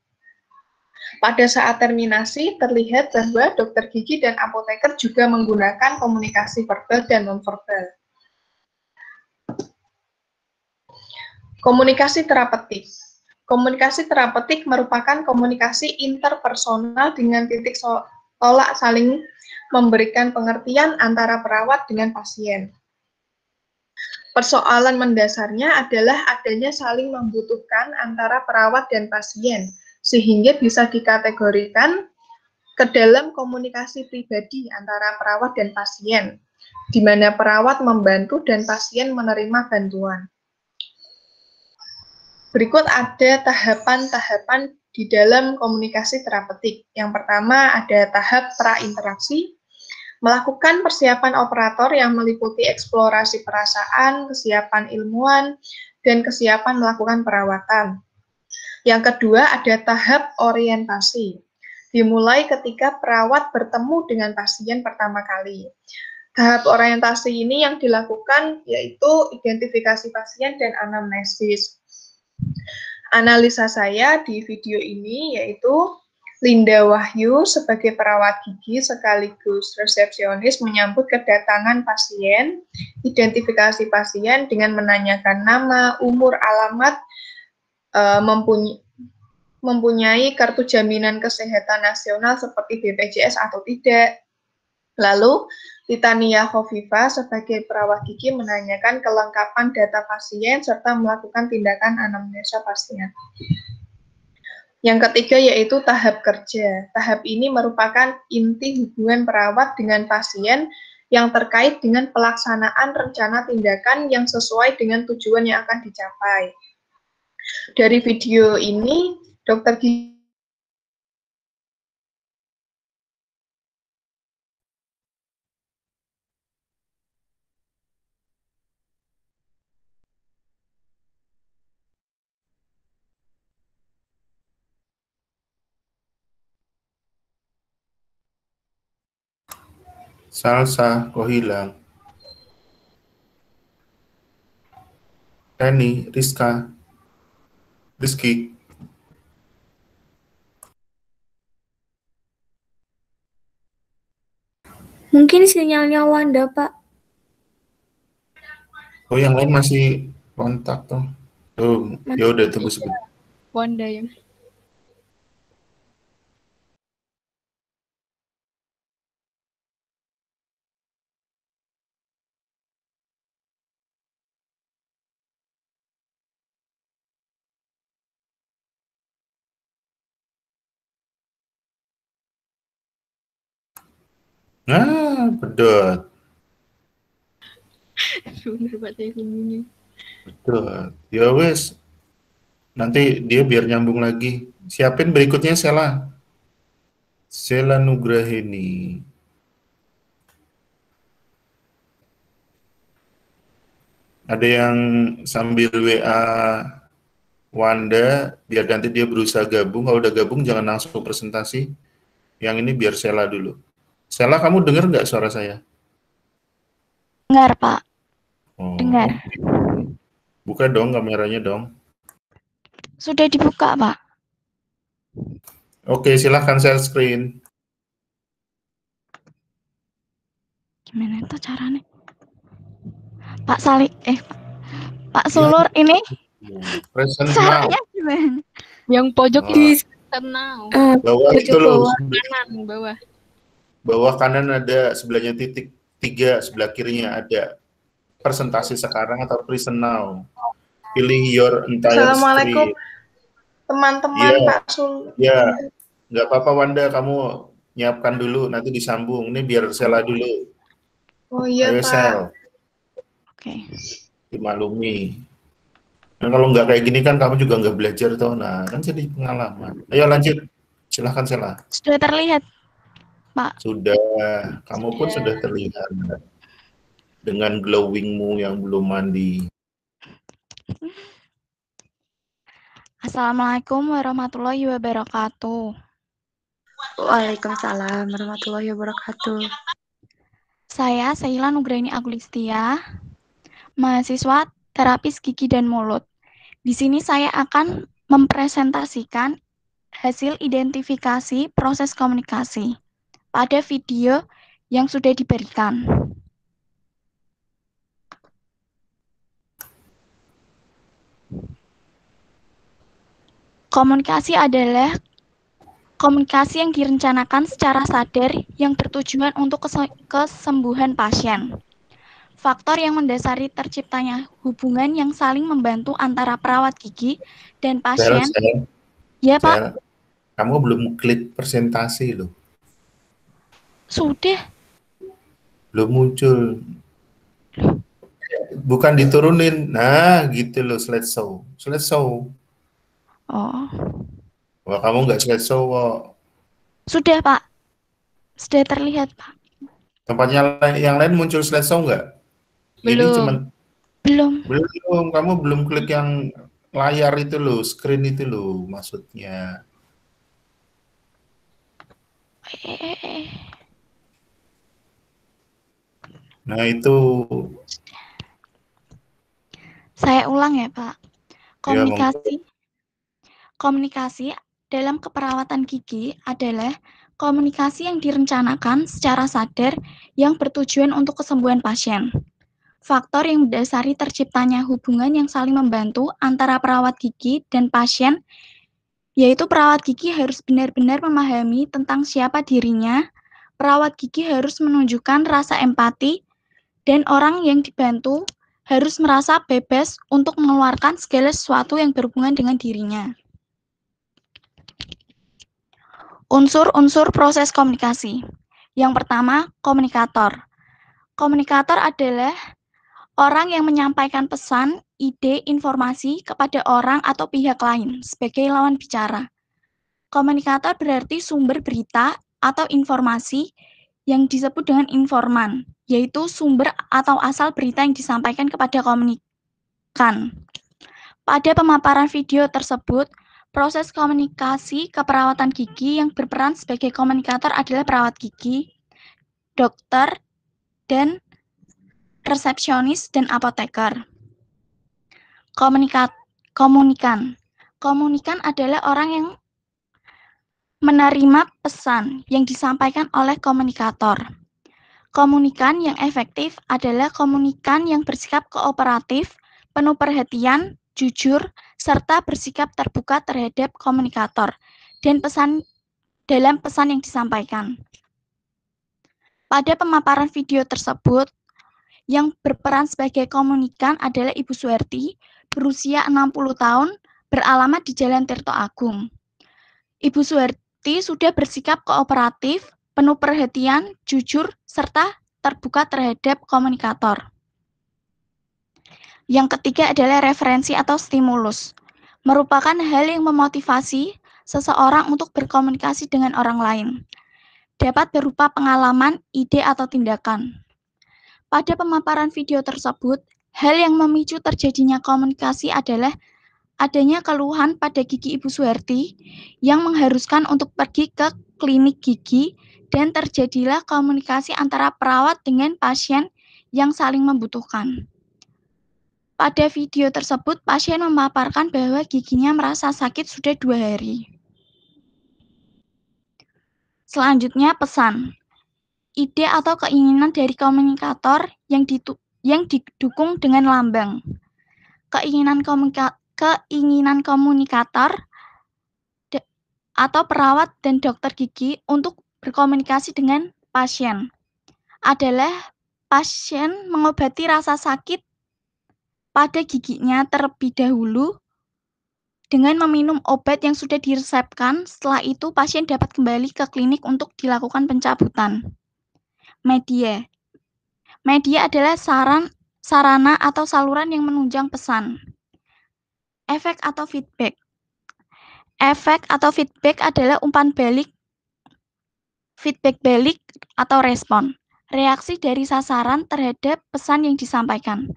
Pada saat terminasi, terlihat bahwa dokter gigi dan apoteker juga menggunakan komunikasi verbal dan nonverbal. Komunikasi terapeutik. Komunikasi terapeutik merupakan komunikasi interpersonal dengan titik tolak saling memberikan pengertian antara perawat dengan pasien. Persoalan mendasarnya adalah adanya saling membutuhkan antara perawat dan pasien, sehingga bisa dikategorikan ke dalam komunikasi pribadi antara perawat dan pasien, di mana perawat membantu dan pasien menerima bantuan. Berikut ada tahapan-tahapan di dalam komunikasi terapeutik. Yang pertama ada tahap prainteraksi, melakukan persiapan operator yang meliputi eksplorasi perasaan, kesiapan ilmuwan, dan kesiapan melakukan perawatan. Yang kedua ada tahap orientasi, dimulai ketika perawat bertemu dengan pasien pertama kali. Tahap orientasi ini yang dilakukan yaitu identifikasi pasien dan anamnesis. Analisa saya di video ini yaitu Linda Wahyu sebagai perawat gigi sekaligus resepsionis menyambut kedatangan pasien, identifikasi pasien dengan menanyakan nama, umur, alamat, mempunyai kartu jaminan kesehatan nasional seperti BPJS atau tidak. Lalu, Titania Khofifa sebagai perawat gigi menanyakan kelengkapan data pasien serta melakukan tindakan anamnesa pasien. Yang ketiga yaitu tahap kerja. Tahap ini merupakan inti hubungan perawat dengan pasien yang terkait dengan pelaksanaan rencana tindakan yang sesuai dengan tujuan yang akan dicapai. Dari video ini, dokter gigi Salsa, kok hilang? Reni, Rizky. Mungkin sinyalnya Wanda, Pak. Oh, yang lain masih kontak tuh. Tuh, ya udah tunggu sebentar. Wanda yang Pedot. bener Pak saya ini. Pedot. Ya wes. Nanti dia biar nyambung lagi. Siapin berikutnya Sela Nugraheni. Ada yang sambil WA Wanda, biar nanti dia berusaha gabung. Kalau udah gabung jangan langsung presentasi. Yang ini biar Sela dulu. Sela, kamu dengar nggak suara saya? Dengar, Pak. Oh, Dengar. buka dong kameranya dong. Sudah dibuka, Pak. Oke, silahkan share screen. Gimana itu caranya? Pak Pak Sulur ini Present now. caranya gimana? Yang pojok Oh. di now. Bawah itu loh. Kanan bawah. Bawah kanan ada sebelahnya titik 3, sebelah kirinya ada presentasi sekarang atau present now. Pilih your entire Assalamualaikum screen. teman-teman, Iya. Pak Sul. Ya, nggak apa-apa Wanda, kamu nyiapkan dulu, nanti disambung. Ini biar Sela dulu. Oh iya, Ayo Pak. Sel, Oke. dimaklumi. Nah, kalau nggak kayak gini kan kamu juga nggak belajar tuh. Nah, kan jadi pengalaman. Ayo lanjut. Silahkan Sela. Sudah terlihat, Pak. Sudah, kamu pun sudah terlihat dengan glowingmu yang belum mandi. Assalamualaikum warahmatullahi wabarakatuh. Waalaikumsalam warahmatullahi wabarakatuh. Saya Saila Nugraini Agulistia, mahasiswa terapis gigi dan mulut. Di sini saya akan mempresentasikan hasil identifikasi proses komunikasi pada video yang sudah diberikan. Komunikasi adalah komunikasi yang direncanakan secara sadar yang bertujuan untuk kesembuhan pasien. Faktor yang mendasari terciptanya hubungan yang saling membantu antara perawat gigi dan pasien. Sel, Ya, Pak. Kamu belum klik presentasi loh. Sudah. Belum muncul. Bukan diturunin. Nah, gitu loh slideshow. Oh. Wah, kamu nggak slideshow kok. Sudah, Pak. Sudah terlihat, Pak. Tempatnya yang lain muncul slideshow nggak? Belum. Ini cuman Belum. kamu belum klik yang layar itu loh, screen itu loh maksudnya. Nah, itu. Saya ulang ya, Pak. Komunikasi dalam keperawatan gigi adalah komunikasi yang direncanakan secara sadar yang bertujuan untuk kesembuhan pasien. Faktor yang mendasari terciptanya hubungan yang saling membantu antara perawat gigi dan pasien, yaitu perawat gigi harus benar-benar memahami tentang siapa dirinya, perawat gigi harus menunjukkan rasa empati, dan orang yang dibantu harus merasa bebas untuk mengeluarkan segala sesuatu yang berhubungan dengan dirinya. Unsur-unsur proses komunikasi. Yang pertama, komunikator. Komunikator adalah orang yang menyampaikan pesan, ide, informasi kepada orang atau pihak lain sebagai lawan bicara. Komunikator berarti sumber berita atau informasi yang disebut dengan informan, yaitu sumber atau asal berita yang disampaikan kepada komunikan. Pada pemaparan video tersebut, proses komunikasi keperawatan gigi yang berperan sebagai komunikator adalah perawat gigi, dokter, dan resepsionis dan apoteker. Komunikan. Komunikan adalah orang yang menerima pesan yang disampaikan oleh komunikator. Komunikan yang efektif adalah komunikan yang bersikap kooperatif, penuh perhatian, jujur, serta bersikap terbuka terhadap komunikator dan dalam pesan yang disampaikan. Pada pemaparan video tersebut, yang berperan sebagai komunikan adalah Ibu Suherti, berusia 60 tahun, beralamat di Jalan Tirto Agung. Ibu Suherti sudah bersikap kooperatif, penuh perhatian, jujur, serta terbuka terhadap komunikator. Yang ketiga adalah referensi atau stimulus, merupakan hal yang memotivasi seseorang untuk berkomunikasi dengan orang lain. Dapat berupa pengalaman, ide, atau tindakan. Pada pemaparan video tersebut, hal yang memicu terjadinya komunikasi adalah adanya keluhan pada gigi Ibu Suherti yang mengharuskan untuk pergi ke klinik gigi dan terjadilah komunikasi antara perawat dengan pasien yang saling membutuhkan. Pada video tersebut, pasien memaparkan bahwa giginya merasa sakit sudah 2 hari. Selanjutnya, pesan. Ide atau keinginan dari komunikator yang didukung dengan lambang. Keinginan komunikator atau perawat dan dokter gigi untuk berkomunikasi dengan pasien adalah pasien mengobati rasa sakit pada giginya terlebih dahulu dengan meminum obat yang sudah diresepkan. Setelah itu pasien dapat kembali ke klinik untuk dilakukan pencabutan. Media adalah sarana atau saluran yang menunjang pesan. Efek atau feedback. Efek atau feedback adalah umpan balik, feedback balik atau respon. Reaksi dari sasaran terhadap pesan yang disampaikan.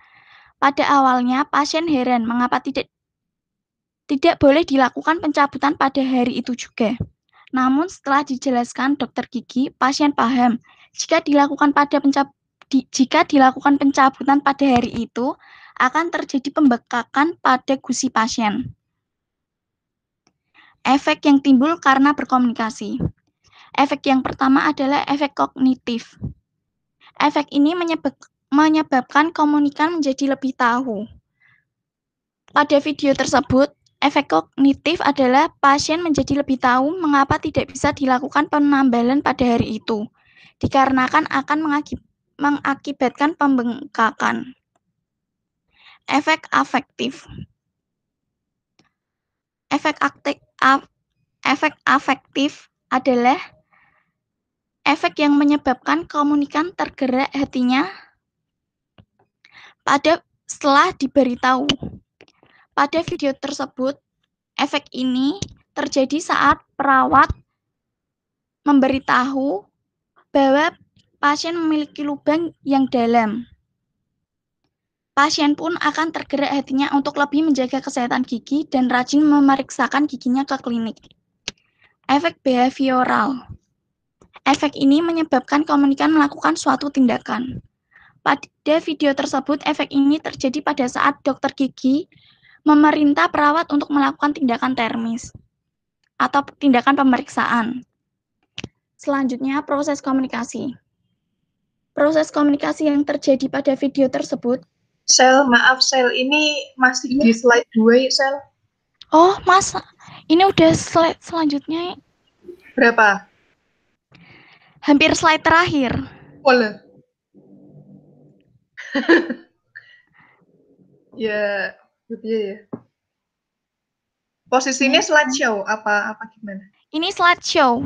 Pada awalnya, pasien heran mengapa tidak boleh dilakukan pencabutan pada hari itu juga. Namun setelah dijelaskan dokter gigi, pasien paham jika dilakukan pencabutan pada hari itu akan terjadi pembekakan pada gusi pasien. Efek yang timbul karena berkomunikasi. Efek yang pertama adalah efek kognitif. Efek ini menyebabkan komunikan menjadi lebih tahu. Pada video tersebut, efek kognitif adalah pasien menjadi lebih tahu mengapa tidak bisa dilakukan penambalan pada hari itu, dikarenakan akan mengakibatkan pembengkakan. Efek afektif. Efek afektif adalah efek yang menyebabkan komunikan tergerak hatinya setelah diberitahu. Pada video tersebut, efek ini terjadi saat perawat memberitahu bahwa pasien memiliki lubang yang dalam. Pasien pun akan tergerak hatinya untuk lebih menjaga kesehatan gigi dan rajin memeriksakan giginya ke klinik. Efek behavioral. Efek ini menyebabkan komunikan melakukan suatu tindakan. Pada video tersebut, efek ini terjadi pada saat dokter gigi memerintah perawat untuk melakukan tindakan termis atau tindakan pemeriksaan. Selanjutnya, proses komunikasi. Proses komunikasi yang terjadi pada video tersebut. Sel, maaf Sel, ini masih di slide 2 ya Sel? Oh, Mas, ini udah slide selanjutnya. Berapa? Hampir slide terakhir. Boleh. Ya, gitu ya. Posisinya slideshow apa gimana? Ini slideshow.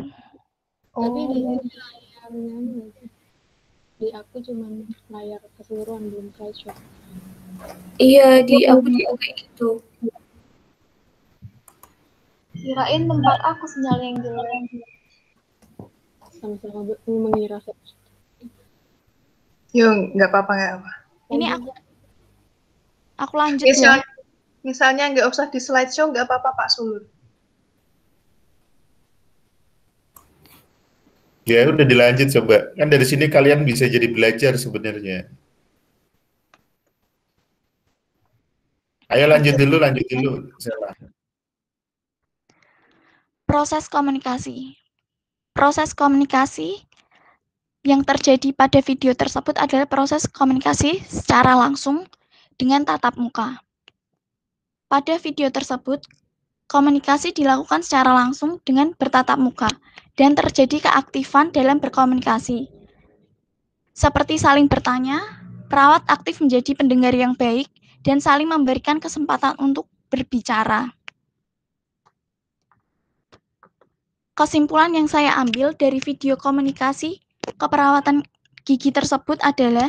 Tapi di Oh, layarnya di aku cuma layar keseluruhan, belum slideshow. Iya, di aku juga kayak gitu. Kirain tempat aku sinyal yang jelek. Sama-sama mengira. yuk, nggak apa-apa. Ini aku lanjut ya. Misalnya nggak usah di slideshow, nggak apa-apa Pak Sulur. Ya udah dilanjut coba. Kan dari sini kalian bisa jadi belajar sebenarnya. Ayo lanjut dulu. Salah. Proses komunikasi. Proses komunikasi yang terjadi pada video tersebut adalah proses komunikasi secara langsung dengan tatap muka. Pada video tersebut, komunikasi dilakukan secara langsung dengan bertatap muka dan terjadi keaktifan dalam berkomunikasi. Seperti saling bertanya, perawat aktif menjadi pendengar yang baik dan saling memberikan kesempatan untuk berbicara. Kesimpulan yang saya ambil dari video komunikasi keperawatan gigi tersebut adalah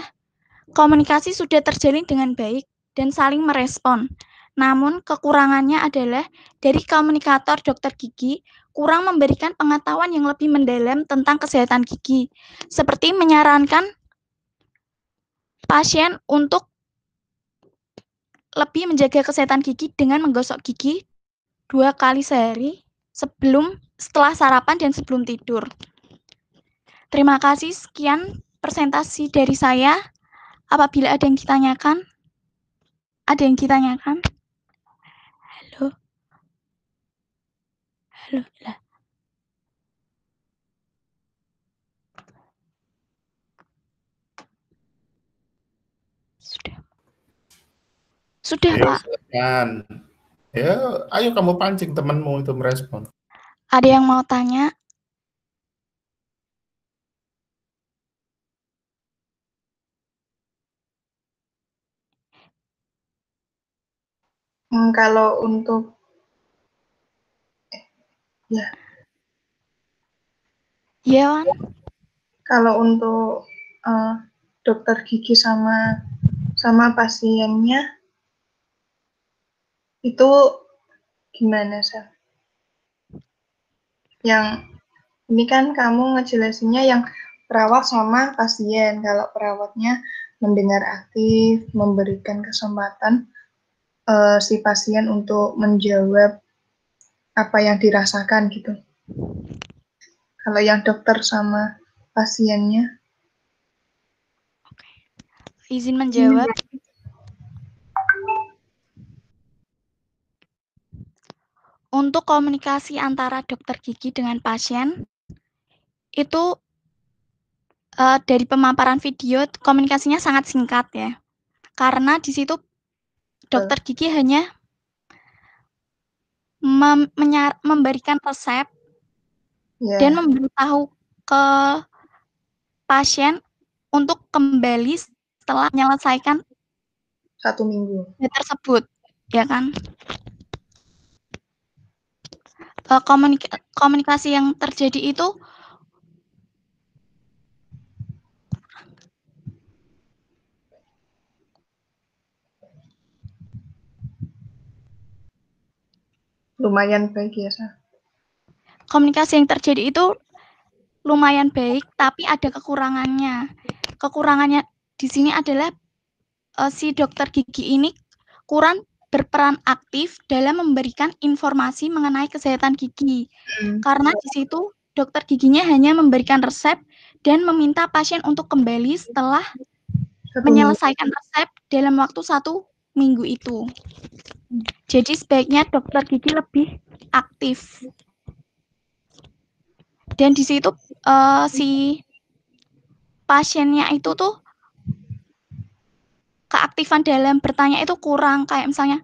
komunikasi sudah terjalin dengan baik dan saling merespon. Namun kekurangannya adalah dari komunikator dokter gigi kurang memberikan pengetahuan yang lebih mendalam tentang kesehatan gigi, seperti menyarankan pasien untuk lebih menjaga kesehatan gigi dengan menggosok gigi 2 kali sehari setelah sarapan dan sebelum tidur. Terima kasih, sekian presentasi dari saya. Apabila ada yang ditanyakan? Ada yang ditanyakan? Halo? Halo? Lah. Sudah, Ayo, Pak. silakan. Ya, ayo kamu pancing temanmu itu merespon. Ada yang mau tanya? Kalau untuk ya. Ya, Wan. Kalau untuk dokter gigi sama pasiennya, Itu gimana, Sel? Yang ini kan kamu ngejelasinnya yang perawat sama pasien. Kalau perawatnya mendengar aktif, memberikan kesempatan si pasien untuk menjawab apa yang dirasakan gitu. Kalau yang dokter sama pasiennya. Izin menjawab. Untuk komunikasi antara dokter gigi dengan pasien, itu dari pemaparan video, komunikasinya sangat singkat ya. Karena di situ dokter gigi hanya memberikan resep dan memberitahu ke pasien untuk kembali setelah menyelesaikan 1 minggu tersebut, ya kan? Komunikasi yang terjadi itu lumayan baik ya, Sa. Komunikasi yang terjadi itu lumayan baik, tapi ada kekurangannya. Kekurangannya di sini adalah si dokter gigi ini kurang berperan aktif dalam memberikan informasi mengenai kesehatan gigi. Karena di situ dokter giginya hanya memberikan resep dan meminta pasien untuk kembali setelah menyelesaikan resep dalam waktu 1 minggu itu. Jadi sebaiknya dokter gigi lebih aktif. Dan di situ si pasiennya itu tuh keaktifan dalam bertanya itu kurang, kayak misalnya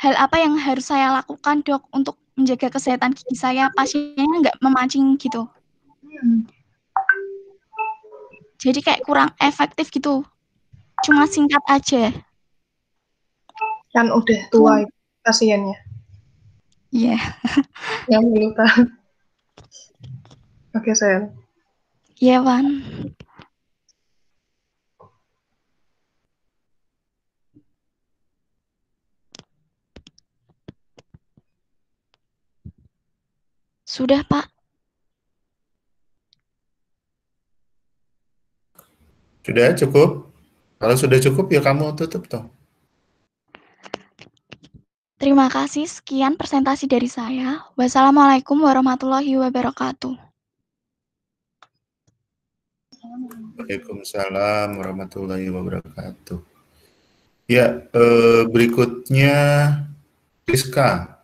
hal apa yang harus saya lakukan, Dok, untuk menjaga kesehatan gigi saya, pasiennya nggak memancing gitu. Jadi kayak kurang efektif gitu, cuma singkat aja. Kan udah tua pasiennya. Iya. Yang belum tahu. Oke, Sel. Iya, Wan. Sudah, Pak. Sudah cukup? Kalau sudah cukup ya kamu tutup toh. Terima kasih, sekian presentasi dari saya. Wassalamualaikum warahmatullahi wabarakatuh. Waalaikumsalam warahmatullahi wabarakatuh. Ya, berikutnya Rizka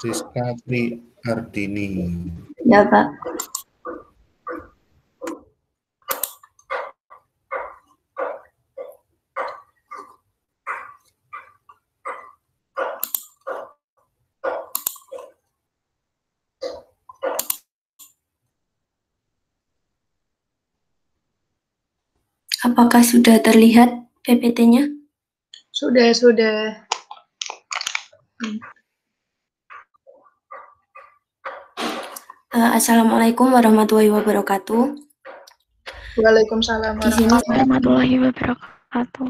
Tri Ardini. Ya, Pak. Apakah sudah terlihat PPT-nya? Sudah. Assalamualaikum warahmatullahi wabarakatuh. Waalaikumsalam warahmatullahi wabarakatuh.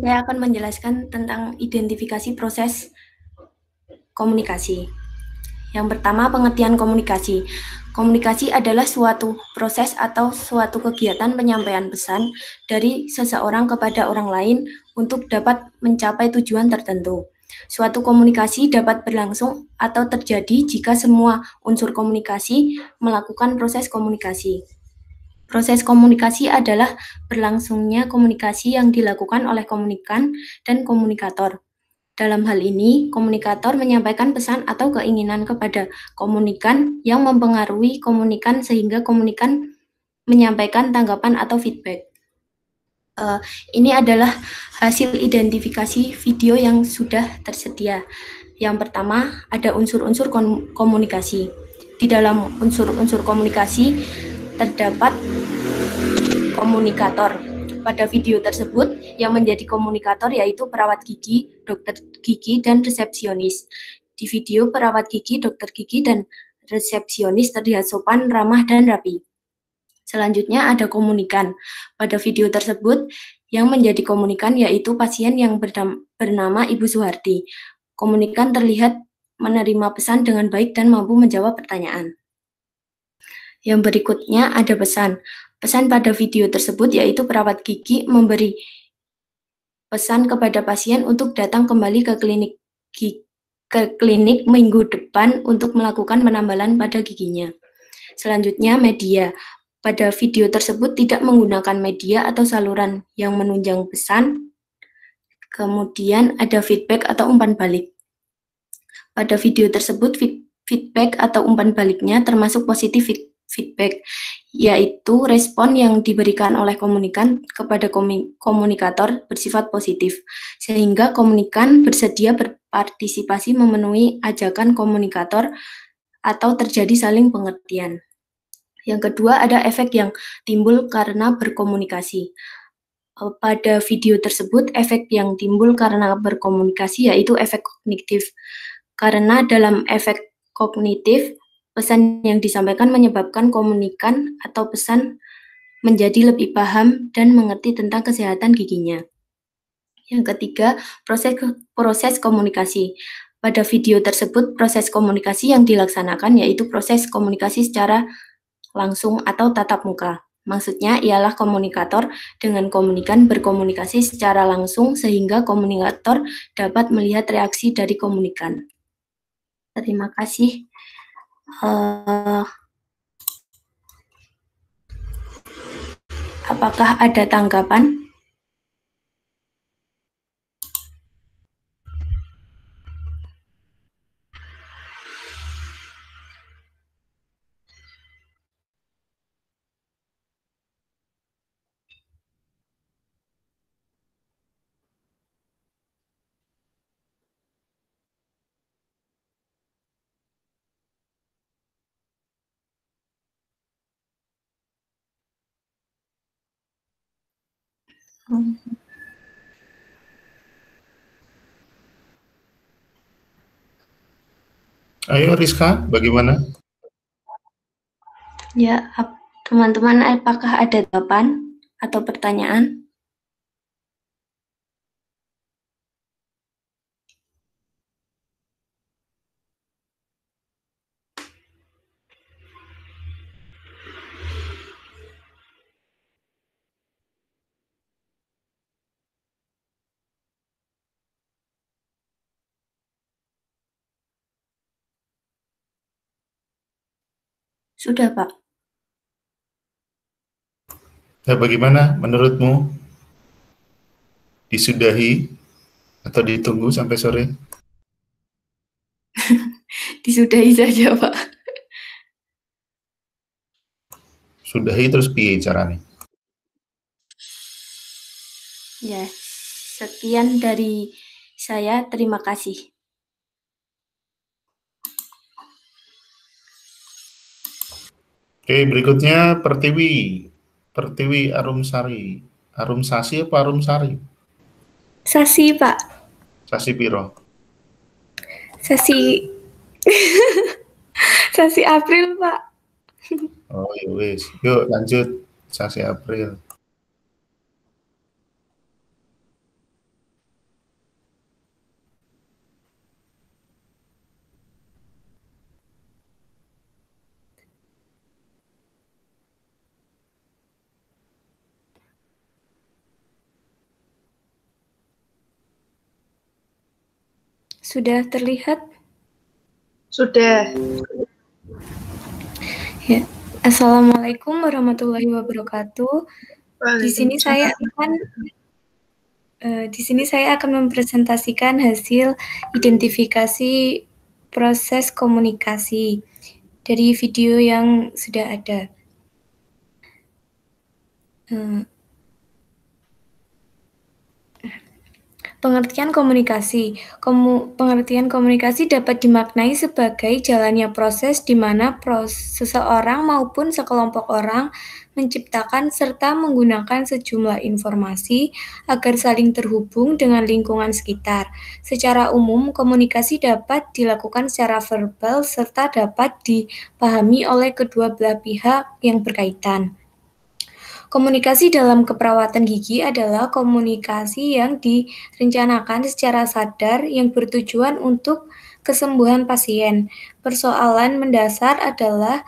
Saya akan menjelaskan tentang identifikasi proses komunikasi. Yang pertama, pengertian komunikasi. Komunikasi adalah suatu proses atau suatu kegiatan penyampaian pesan dari seseorang kepada orang lain untuk dapat mencapai tujuan tertentu. Suatu komunikasi dapat berlangsung atau terjadi jika semua unsur komunikasi melakukan proses komunikasi. Proses komunikasi adalah berlangsungnya komunikasi yang dilakukan oleh komunikan dan komunikator. Dalam hal ini, komunikator menyampaikan pesan atau keinginan kepada komunikan yang mempengaruhi komunikan sehingga komunikan menyampaikan tanggapan atau feedback. Ini adalah hasil identifikasi video yang sudah tersedia. Yang pertama, ada unsur-unsur komunikasi. Di dalam unsur-unsur komunikasi terdapat komunikator. Pada video tersebut, yang menjadi komunikator yaitu perawat gigi, dokter gigi, dan resepsionis. Di video, perawat gigi, dokter gigi, dan resepsionis terlihat sopan, ramah, dan rapi. Selanjutnya ada komunikan. Pada video tersebut, Yang menjadi komunikan yaitu pasien yang bernama Ibu Suharti. Komunikan terlihat menerima pesan dengan baik dan mampu menjawab pertanyaan. Yang berikutnya ada pesan. Pesan pada video tersebut yaitu perawat gigi memberi pesan kepada pasien untuk datang kembali ke klinik minggu depan untuk melakukan penambalan pada giginya. Selanjutnya media. Pada video tersebut tidak menggunakan media atau saluran yang menunjang pesan. Kemudian ada feedback atau umpan balik. Pada video tersebut feedback atau umpan baliknya termasuk positif feedback, yaitu respon yang diberikan oleh komunikan kepada komunikator bersifat positif, sehingga komunikan bersedia berpartisipasi memenuhi ajakan komunikator atau terjadi saling pengertian. Yang kedua ada efek yang timbul karena berkomunikasi. Pada video tersebut, efek yang timbul karena berkomunikasi yaitu efek kognitif. Karena dalam efek kognitif, pesan yang disampaikan menyebabkan komunikan atau pesan menjadi lebih paham dan mengerti tentang kesehatan giginya. Yang ketiga, proses komunikasi. Pada video tersebut, proses komunikasi yang dilaksanakan yaitu proses komunikasi secara langsung atau tatap muka. Maksudnya ialah komunikator dengan komunikan berkomunikasi secara langsung sehingga komunikator dapat melihat reaksi dari komunikan. Terima kasih. Apakah ada tanggapan? Ayo Rizka, bagaimana? Ya, teman-teman, apakah ada tanggapan atau pertanyaan? Sudah, Pak. Ya, bagaimana menurutmu? Disudahi atau ditunggu sampai sore? Disudahi saja, Pak. Sudahi terus piye caranya? Ya, sekian dari saya. Terima kasih. Oke, berikutnya Pertiwi. Pertiwi Arumsari. Arumsasi apa Arumsari? Sasi, Pak. Sasi piro? Sasi Sasi April, Pak. Oh, ya wis. Yuk lanjut. Sasi April. Sudah terlihat? Sudah. Ya. Assalamualaikum warahmatullahi wabarakatuh. Di sini saya akan mempresentasikan hasil identifikasi proses komunikasi dari video yang sudah ada. Pengertian komunikasi. Pengertian komunikasi dapat dimaknai sebagai jalannya proses di mana seseorang maupun sekelompok orang menciptakan serta menggunakan sejumlah informasi agar saling terhubung dengan lingkungan sekitar. Secara umum, komunikasi dapat dilakukan secara verbal serta dapat dipahami oleh kedua belah pihak yang berkaitan. Komunikasi dalam keperawatan gigi adalah komunikasi yang direncanakan secara sadar yang bertujuan untuk kesembuhan pasien. Persoalan mendasar adalah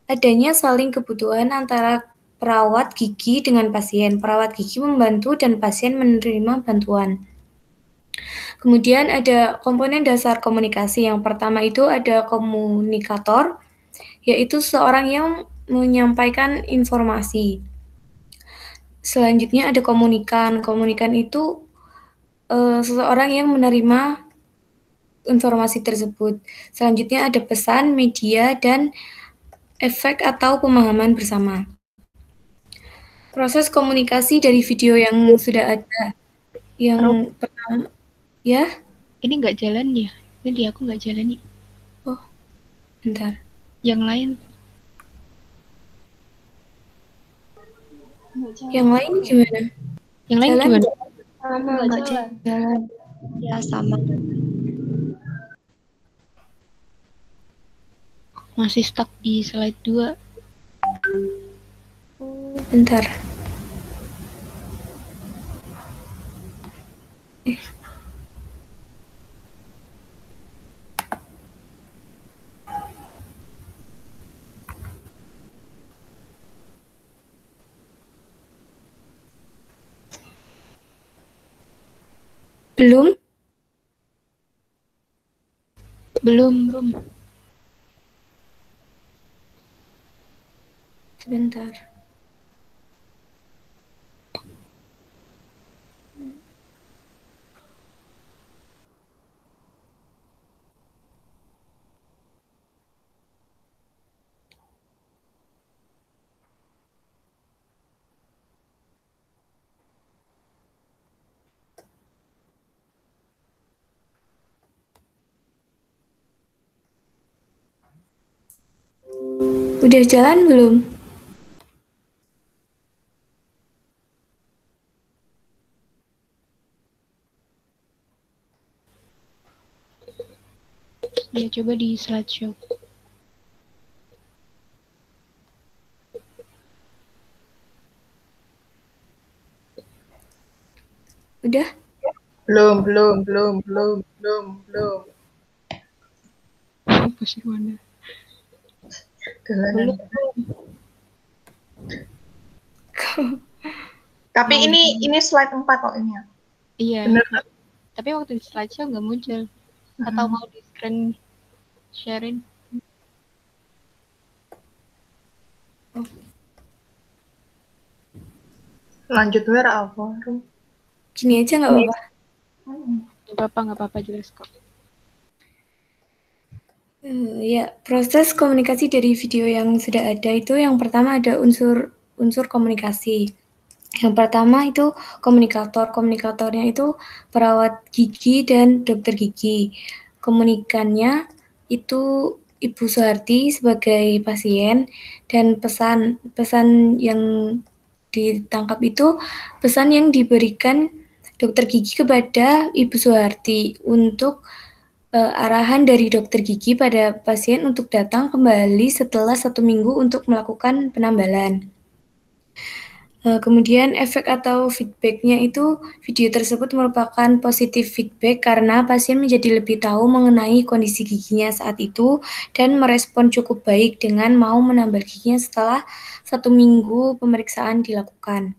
adanya saling kebutuhan antara perawat gigi dengan pasien. Perawat gigi membantu dan pasien menerima bantuan. Kemudian ada komponen dasar komunikasi. Yang pertama itu ada komunikator, yaitu seorang yang menyampaikan informasi. Selanjutnya ada komunikan. Komunikan itu seseorang yang menerima informasi tersebut. Selanjutnya ada pesan, media, dan efek atau pemahaman bersama. Proses komunikasi dari video yang sudah ada. Yang pertama, ya? Ini nggak jalan ya? Ini di aku nggak jalan nih. Oh, bentar. Yang lain? Yang lain gimana? Yang lain Jalan? gimana? Nggak jalan. Ya, sama. Masih stuck di slide 2. Bentar. Belum? Belum. Sebentar. Udah jalan belum? Ya, coba di slideshow. Udah? Belum. Pusing mana? Belum. Belum. Tapi ini slide 4 kok ini ya. Iya. Bener. Tapi waktu di slideshow nggak muncul. Atau mau di screen sharing? Lanjut where apa? Gini aja nggak apa-apa? Nggak apa-apa, jelas kok. Ya, proses komunikasi dari video yang sudah ada itu yang pertama ada unsur komunikasi. Yang pertama itu komunikator. Komunikatornya itu perawat gigi dan dokter gigi. Komunikannya itu Ibu Suharti sebagai pasien dan pesan yang ditangkap itu pesan yang diberikan dokter gigi kepada Ibu Suharti untuk arahan dari dokter gigi pada pasien untuk datang kembali setelah 1 minggu untuk melakukan penambalan. Kemudian efek atau feedback-nya itu video tersebut merupakan positif feedback karena pasien menjadi lebih tahu mengenai kondisi giginya saat itu dan merespon cukup baik dengan mau menambal giginya setelah 1 minggu pemeriksaan dilakukan.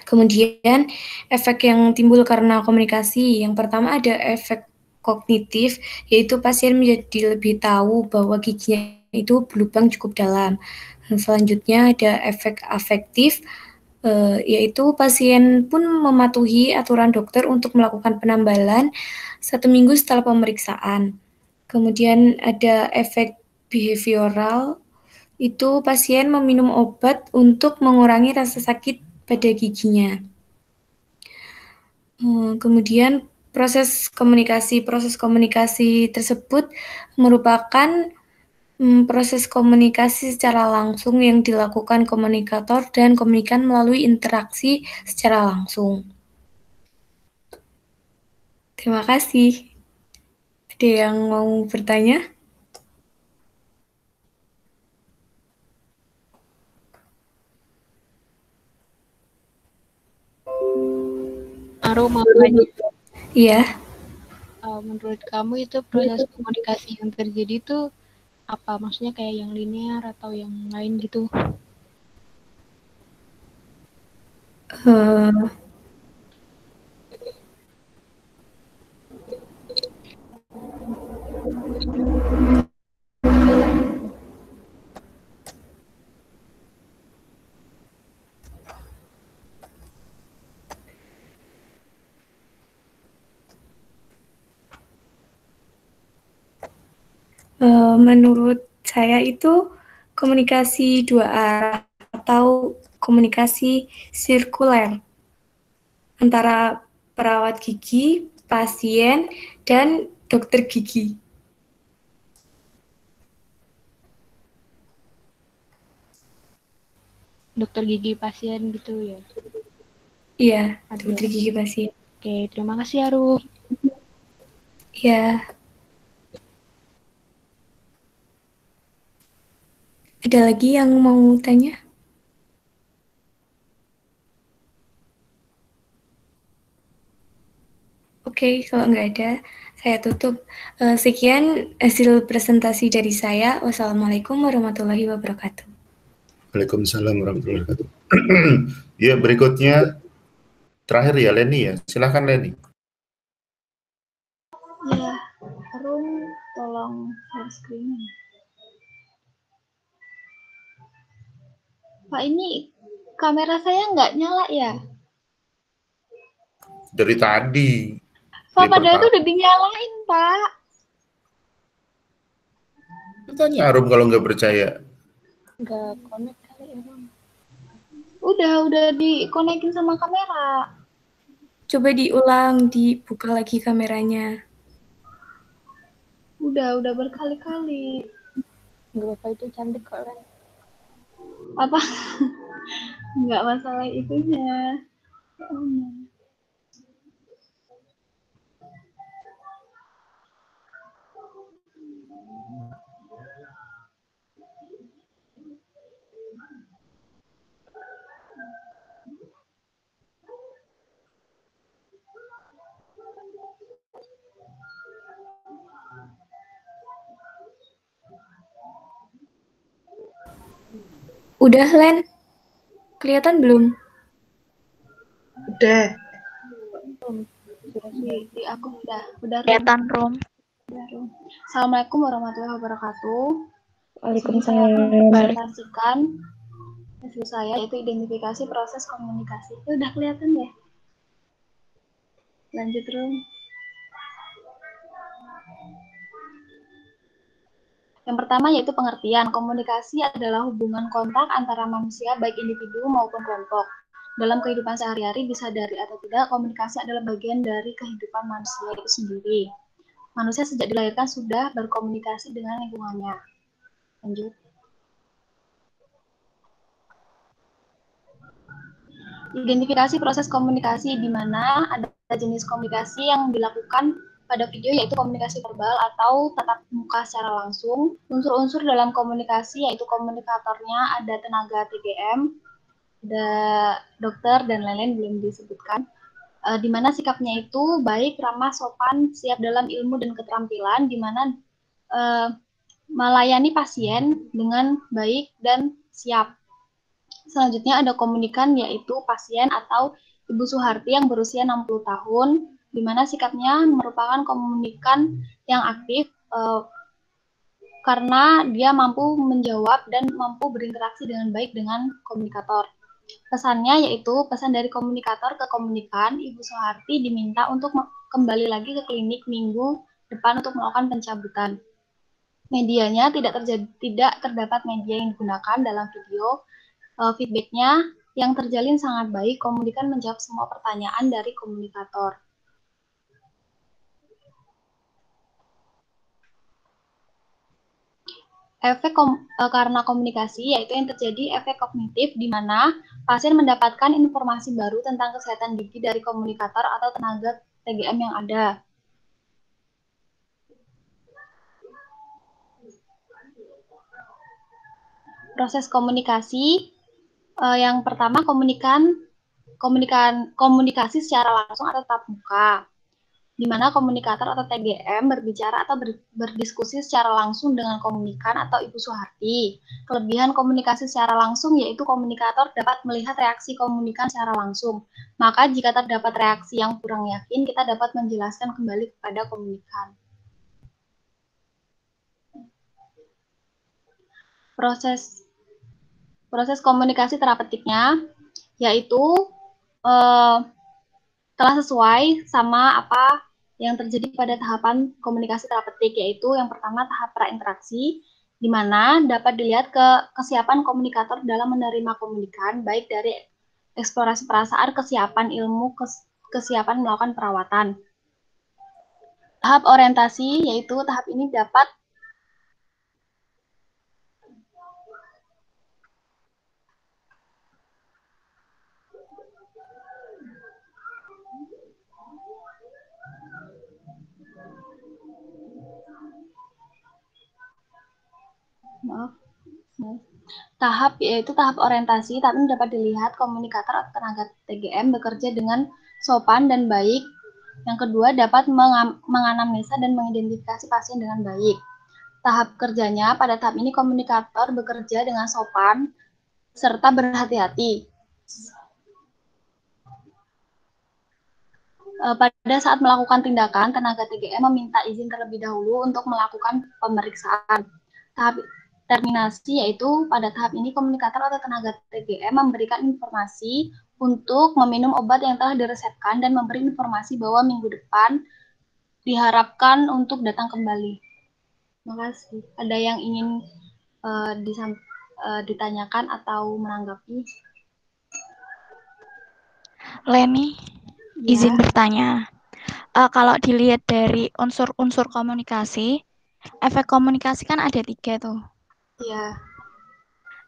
Kemudian efek yang timbul karena komunikasi, yang pertama ada efek kognitif, yaitu pasien menjadi lebih tahu bahwa giginya itu berlubang cukup dalam. Selanjutnya ada efek afektif, yaitu pasien pun mematuhi aturan dokter untuk melakukan penambalan 1 minggu setelah pemeriksaan. Kemudian ada efek behavioral, itu pasien meminum obat untuk mengurangi rasa sakit pada giginya. Kemudian proses komunikasi tersebut merupakan proses komunikasi secara langsung yang dilakukan komunikator dan komunikan melalui interaksi secara langsung. Terima kasih. Ada yang mau bertanya? Arum mau tanya. Iya. Menurut kamu itu proses komunikasi yang terjadi itu apa? Maksudnya kayak yang linear atau yang lain gitu? Menurut saya itu komunikasi dua arah atau komunikasi sirkuler antara perawat gigi, pasien, dan dokter gigi. Dokter gigi pasien gitu ya? Iya, dokter gigi pasien. Oke, terima kasih Arum. Iya. Ada lagi yang mau tanya? Oke, kalau nggak ada, saya tutup. Sekian hasil presentasi dari saya. Wassalamualaikum warahmatullahi wabarakatuh. Waalaikumsalam warahmatullahi wabarakatuh. Ya, berikutnya terakhir ya Leni ya. Silakan Leni. Ya, Arum tolong share screen. Pak, ini kamera saya nggak nyala ya? Dari tadi. Pak, padahal itu udah dinyalain, Pak. Tanya Arum kalau nggak percaya. Nggak connect kali Arum. Udah dikonekin sama kamera. Coba diulang, dibuka lagi kameranya. Udah berkali-kali. Nggak apa-apa, itu cantik kok Len. Apa? Nggak masalah itunya. Udah, Len? Kelihatan belum? Udah. Di aku udah. Kelihatan, Rom. Assalamualaikum warahmatullahi wabarakatuh. Waalaikumsalam. Presentasikan hasil saya yaitu identifikasi proses komunikasi. Udah kelihatan ya? Lanjut, Rum. Yang pertama yaitu pengertian. Komunikasi adalah hubungan kontak antara manusia baik individu maupun kelompok. Dalam kehidupan sehari-hari disadari atau tidak, komunikasi adalah bagian dari kehidupan manusia itu sendiri. Manusia sejak dilahirkan sudah berkomunikasi dengan lingkungannya. Lanjut. Identifikasi proses komunikasi di mana ada jenis komunikasi yang dilakukan pada video yaitu komunikasi verbal atau tatap muka secara langsung. Unsur-unsur dalam komunikasi yaitu komunikatornya ada tenaga TGM, ada dokter dan lain-lain belum disebutkan. Di mana sikapnya itu baik, ramah, sopan, siap dalam ilmu dan keterampilan, di mana melayani pasien dengan baik dan siap. Selanjutnya ada komunikan yaitu pasien atau Ibu Suharti yang berusia 60 tahun, di mana sikapnya merupakan komunikan yang aktif karena dia mampu menjawab dan mampu berinteraksi dengan baik dengan komunikator. Pesannya yaitu pesan dari komunikator ke komunikan, Ibu Suharti diminta untuk kembali lagi ke klinik minggu depan untuk melakukan pencabutan. Medianya tidak terdapat media yang digunakan dalam video. Feedbacknya yang terjalin sangat baik, komunikan menjawab semua pertanyaan dari komunikator. Efek karena komunikasi yaitu yang terjadi efek kognitif di mana pasien mendapatkan informasi baru tentang kesehatan gigi dari komunikator atau tenaga TGM yang ada. Proses komunikasi yang pertama, komunikan komunikasi secara langsung atau tatap muka, di mana komunikator atau TGM berbicara atau berdiskusi secara langsung dengan komunikan atau Ibu Suharti. Kelebihan komunikasi secara langsung yaitu komunikator dapat melihat reaksi komunikan secara langsung. Maka jika terdapat reaksi yang kurang yakin, kita dapat menjelaskan kembali kepada komunikan. Proses komunikasi terapeutiknya yaitu telah sesuai sama apa yang terjadi pada tahapan komunikasi terapeutik, yaitu yang pertama tahap prainteraksi, di mana dapat dilihat kesiapan komunikator dalam menerima komunikan, baik dari eksplorasi perasaan, kesiapan ilmu, kesiapan melakukan perawatan. Tahap orientasi, yaitu tahap ini dapat tahap orientasi, tapi dapat dilihat komunikator atau tenaga TGM bekerja dengan sopan dan baik. Yang kedua, dapat menganamnesa dan mengidentifikasi pasien dengan baik. Tahap kerjanya, pada tahap ini komunikator bekerja dengan sopan serta berhati-hati. Pada saat melakukan tindakan, tenaga TGM meminta izin terlebih dahulu untuk melakukan pemeriksaan. Tahap terminasi, yaitu pada tahap ini komunikator atau tenaga TGM memberikan informasi untuk meminum obat yang telah diresepkan dan memberi informasi bahwa minggu depan diharapkan untuk datang kembali. Terima kasih. Ada yang ingin ditanyakan atau menanggapi? Leni, izin bertanya. Kalau dilihat dari unsur-unsur komunikasi, efek komunikasi kan ada 3 tuh. Iya.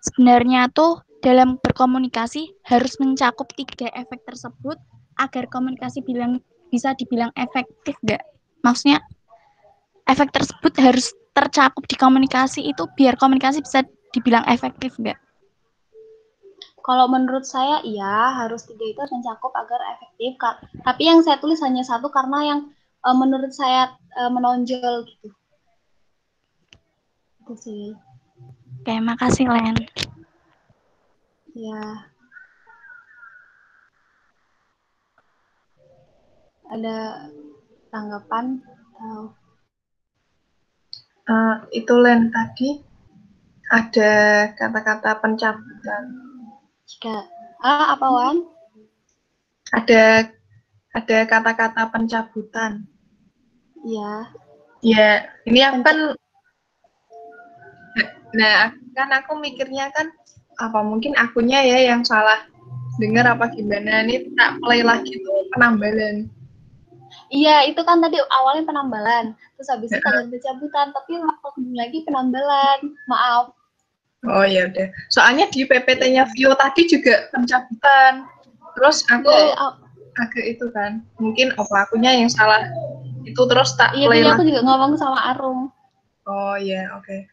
Sebenarnya tuh dalam berkomunikasi harus mencakup 3 efek tersebut agar komunikasi bisa dibilang efektif nggak? Maksudnya efek tersebut harus tercakup di komunikasi itu biar komunikasi bisa dibilang efektif nggak? Kalau menurut saya iya, harus 3 itu mencakup agar efektif. Tapi yang saya tulis hanya 1 karena yang menurut saya menonjol gitu. Itu sih. Oke, makasih Len. Ya. Ada tanggapan atau? Itu Len, tadi ada kata-kata pencabutan. Apa Wan? Ada kata-kata pencabutan. Iya. Ya, ini aku kan aku mikirnya kan apa mungkin akunya ya yang salah dengar apa gimana, ini tak play lagi tuh penambalan. Iya, itu kan tadi awalnya penambalan, terus habis itu ada pencabutan, tapi waktu lagi penambalan. Maaf. Oh ya udah. Soalnya di PPT-nya Vio tadi juga pencabutan. Terus aku agak itu kan, mungkin apa akunya yang salah. Itu terus tak play lagi. Iya, aku juga ngomong sama Arum. Oh iya, oke.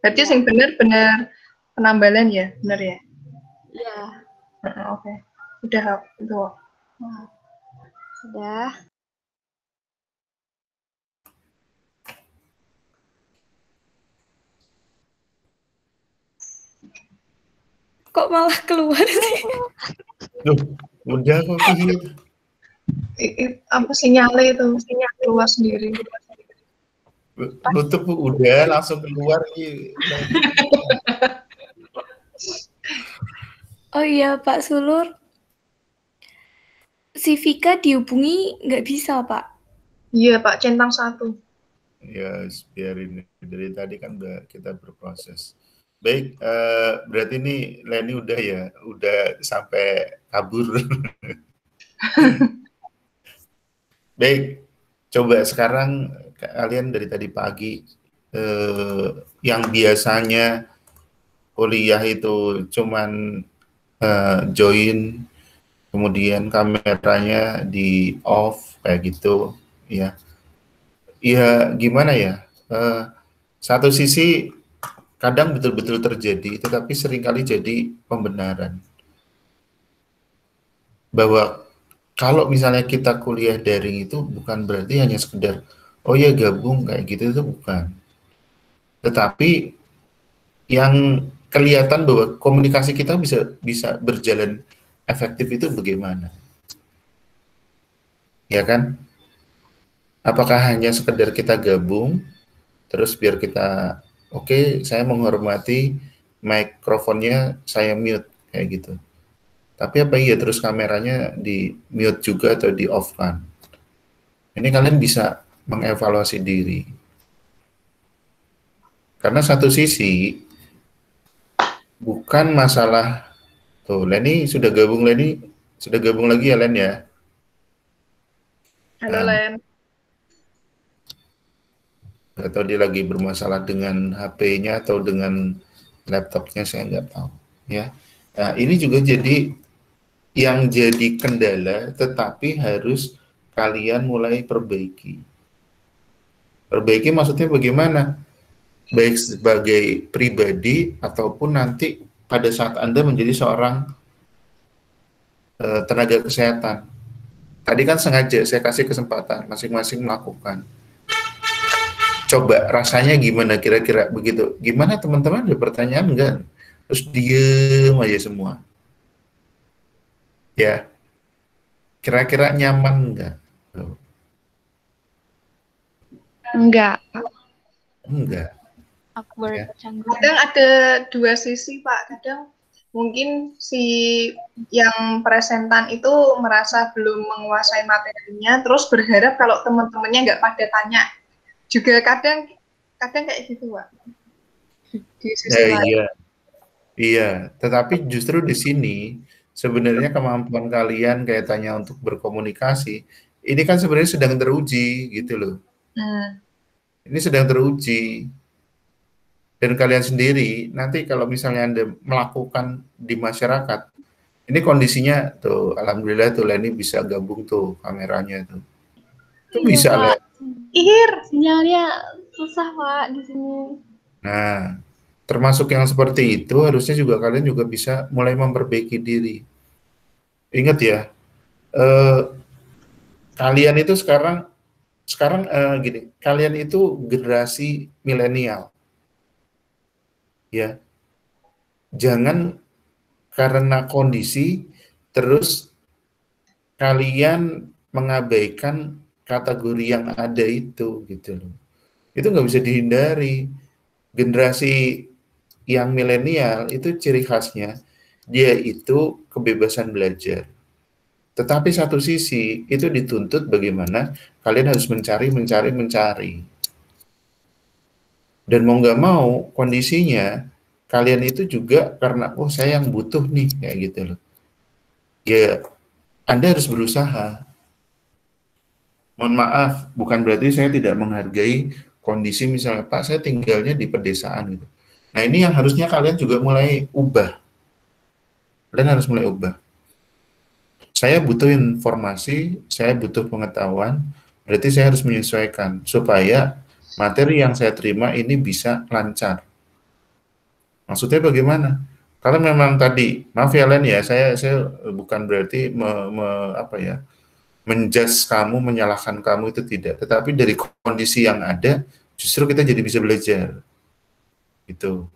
Berarti yang benar penambalan ya, benar ya? Iya. Oke. Udah itu. Sudah. Kok malah keluar sih? Loh, udah kok apa sinyalnya itu? Sinyal keluar sendiri. Tutup udah langsung keluar nih. Oh iya Pak Sulur, si Vika dihubungi nggak bisa Pak? Iya Pak, centang 1. Ya biarin, dari tadi kan udah kita berproses. Baik, berarti ini Leni udah sampai kabur. Baik, coba sekarang kalian dari tadi pagi yang biasanya kuliah itu cuman join, kemudian kameranya di off kayak gitu, ya. Ya gimana ya? Satu sisi kadang betul-betul terjadi, tetapi seringkali jadi pembenaran. bahwa kalau misalnya kita kuliah daring itu bukan berarti hanya sekedar oh ya gabung kayak gitu, itu bukan. Tetapi yang kelihatan bahwa komunikasi kita bisa berjalan efektif itu bagaimana? Ya kan? Apakah hanya sekedar kita gabung terus biar kita oke, saya menghormati mikrofonnya saya mute kayak gitu. Tapi apa iya terus kameranya di mute juga atau di off kan? Ini kalian bisa mengevaluasi diri. Karena satu sisi bukan masalah tuh Leni sudah gabung lagi ya Len ya. Halo Len. Atau dia lagi bermasalah dengan HP-nya atau dengan laptopnya, saya nggak tahu ya. Nah, ini juga jadi yang jadi kendala, tetapi harus kalian mulai perbaiki. Perbaiki maksudnya bagaimana? Baik sebagai pribadi ataupun nanti pada saat Anda menjadi seorang tenaga kesehatan. Tadi kan sengaja saya kasih kesempatan masing-masing melakukan. Coba rasanya gimana kira-kira begitu? Gimana teman-teman, ada pertanyaan enggak? Terus diem aja semua. Ya, kira-kira nyaman enggak? Enggak. Enggak. Awkward, Ya. Kadang ada dua sisi Pak. Kadang mungkin si yang presentan itu merasa belum menguasai materinya, terus berharap kalau teman-temannya nggak pada tanya. Juga kadang kayak gitu Pak. Di sisi lain. Iya, tetapi justru di sini sebenarnya kemampuan kalian kayak tanya untuk berkomunikasi ini kan sebenarnya sedang teruji gitu loh. Ini sedang teruji. Dan kalian sendiri nanti kalau misalnya Anda melakukan di masyarakat, ini kondisinya tuh alhamdulillah tuh Leni bisa gabung tuh kameranya tuh. Itu bisa lah. Sinyalnya susah Pak di sini. Nah, termasuk yang seperti itu harusnya juga kalian juga bisa mulai memperbaiki diri. Ingat ya, kalian itu sekarang gini, kalian itu generasi milenial. Ya, jangan karena kondisi terus kalian mengabaikan kategori yang ada itu gitu loh. Itu nggak bisa dihindari. Generasi yang milenial itu ciri khasnya dia itu kebebasan belajar. Tetapi satu sisi itu dituntut bagaimana kalian harus mencari. Dan mau nggak mau kondisinya kalian itu juga karena saya yang butuh nih kayak gitu loh. Ya Anda harus berusaha. Mohon maaf, bukan berarti saya tidak menghargai kondisi misalnya Pak saya tinggalnya di pedesaan gitu. Nah ini yang harusnya kalian juga mulai ubah. Kalian harus mulai ubah. Saya butuh informasi, saya butuh pengetahuan, berarti saya harus menyesuaikan supaya materi yang saya terima ini bisa lancar. Maksudnya bagaimana? Karena memang tadi, maaf ya Len ya, saya bukan berarti menjudge kamu, menyalahkan kamu, itu tidak. Tetapi dari kondisi yang ada, justru kita jadi bisa belajar. Gitu.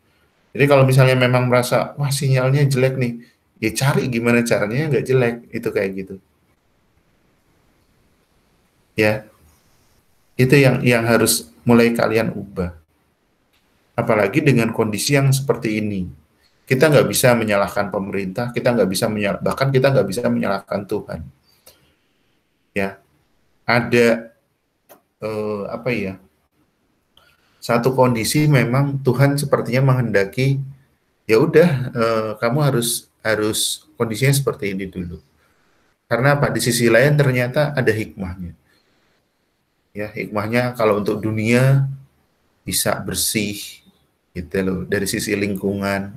Jadi kalau misalnya memang merasa, wah sinyalnya jelek nih, ya cari gimana caranya nggak jelek, itu kayak gitu. Ya, itu yang harus mulai kalian ubah. Apalagi dengan kondisi yang seperti ini. Kita nggak bisa menyalahkan pemerintah, bahkan kita nggak bisa menyalahkan Tuhan. Ya, ada satu kondisi memang Tuhan sepertinya menghendaki ya udah kamu harus kondisinya seperti ini dulu. Karena apa? Di sisi lain ternyata ada hikmahnya. Ya, hikmahnya kalau untuk dunia bisa bersih gitu loh, dari sisi lingkungan.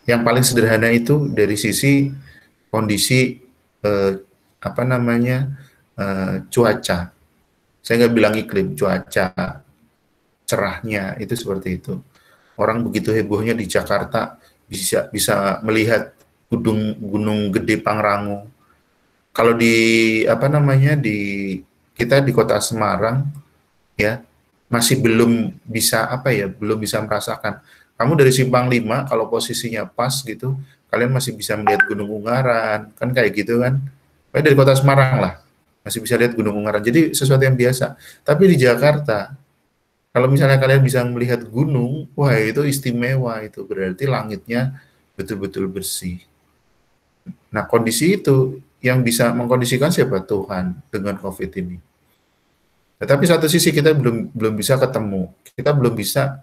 Yang paling sederhana itu dari sisi kondisi cuaca. Saya nggak bilang iklim, cuaca cerahnya itu seperti itu. Orang begitu hebohnya di Jakarta bisa melihat gunung gede Pangrango. kalau di apa namanya di kita di kota Semarang ya masih belum bisa apa ya, belum bisa merasakan. Kamu dari Simpang 5 kalau posisinya pas gitu, kalian masih bisa melihat Gunung Ungaran, kan kayak gitu kan. Kayak dari kota Semarang lah, masih bisa lihat Gunung Ungaran. Jadi sesuatu yang biasa. Tapi di Jakarta, kalau misalnya kalian bisa melihat gunung, wah itu istimewa, itu berarti langitnya betul-betul bersih. Nah, kondisi itu yang bisa mengkondisikan siapa? Tuhan dengan COVID ini. Tetapi satu sisi kita belum bisa ketemu, kita belum bisa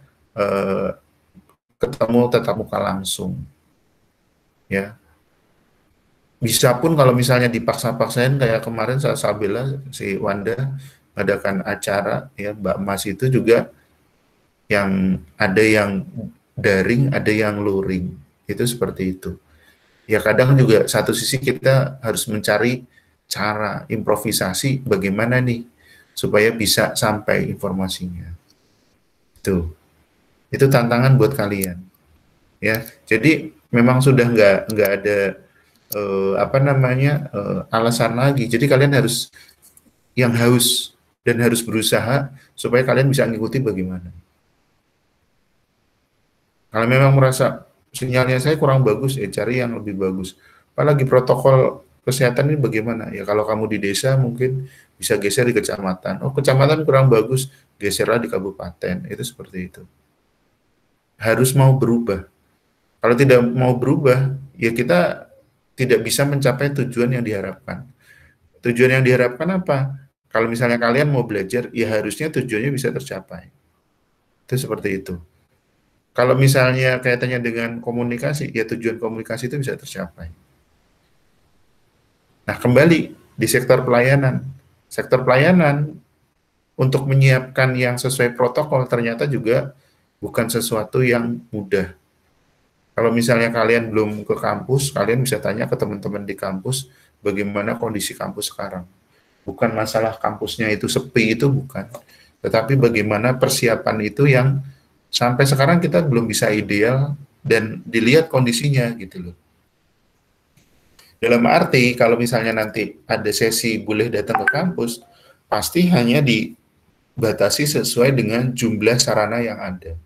ketemu tatap muka langsung, ya. Bisa pun kalau misalnya dipaksa-paksain kayak kemarin saat Sabila, si Wanda mengadakan acara, ya Mbak Mas itu juga yang ada yang daring, ada yang luring, itu seperti itu. Ya kadang juga satu sisi kita harus mencari cara improvisasi bagaimana nih supaya bisa sampai informasinya. Itu tantangan buat kalian. Ya, jadi memang sudah nggak ada alasan lagi. Jadi kalian harus yang haus dan harus berusaha supaya kalian bisa mengikuti bagaimana. Kalau memang merasa sinyalnya saya kurang bagus, ya cari yang lebih bagus. Apalagi protokol kesehatan ini bagaimana? Ya kalau kamu di desa mungkin bisa geser di kecamatan. Oh, kecamatan kurang bagus, geserlah di kabupaten. Itu seperti itu. Harus mau berubah. Kalau tidak mau berubah, ya kita tidak bisa mencapai tujuan yang diharapkan. Tujuan yang diharapkan apa? Kalau misalnya kalian mau belajar, ya harusnya tujuannya bisa tercapai. Itu seperti itu. Kalau misalnya kaitannya dengan komunikasi, ya tujuan komunikasi itu bisa tercapai. Nah, kembali di sektor pelayanan. Sektor pelayanan untuk menyiapkan yang sesuai protokol ternyata juga bukan sesuatu yang mudah. Kalau misalnya kalian belum ke kampus, kalian bisa tanya ke teman-teman di kampus bagaimana kondisi kampus sekarang. Bukan masalah kampusnya itu sepi, itu bukan. Tetapi bagaimana persiapan itu yang sampai sekarang kita belum bisa ideal dan dilihat kondisinya gitu loh. Dalam arti kalau misalnya nanti ada sesi boleh datang ke kampus, pasti hanya dibatasi sesuai dengan jumlah sarana yang ada.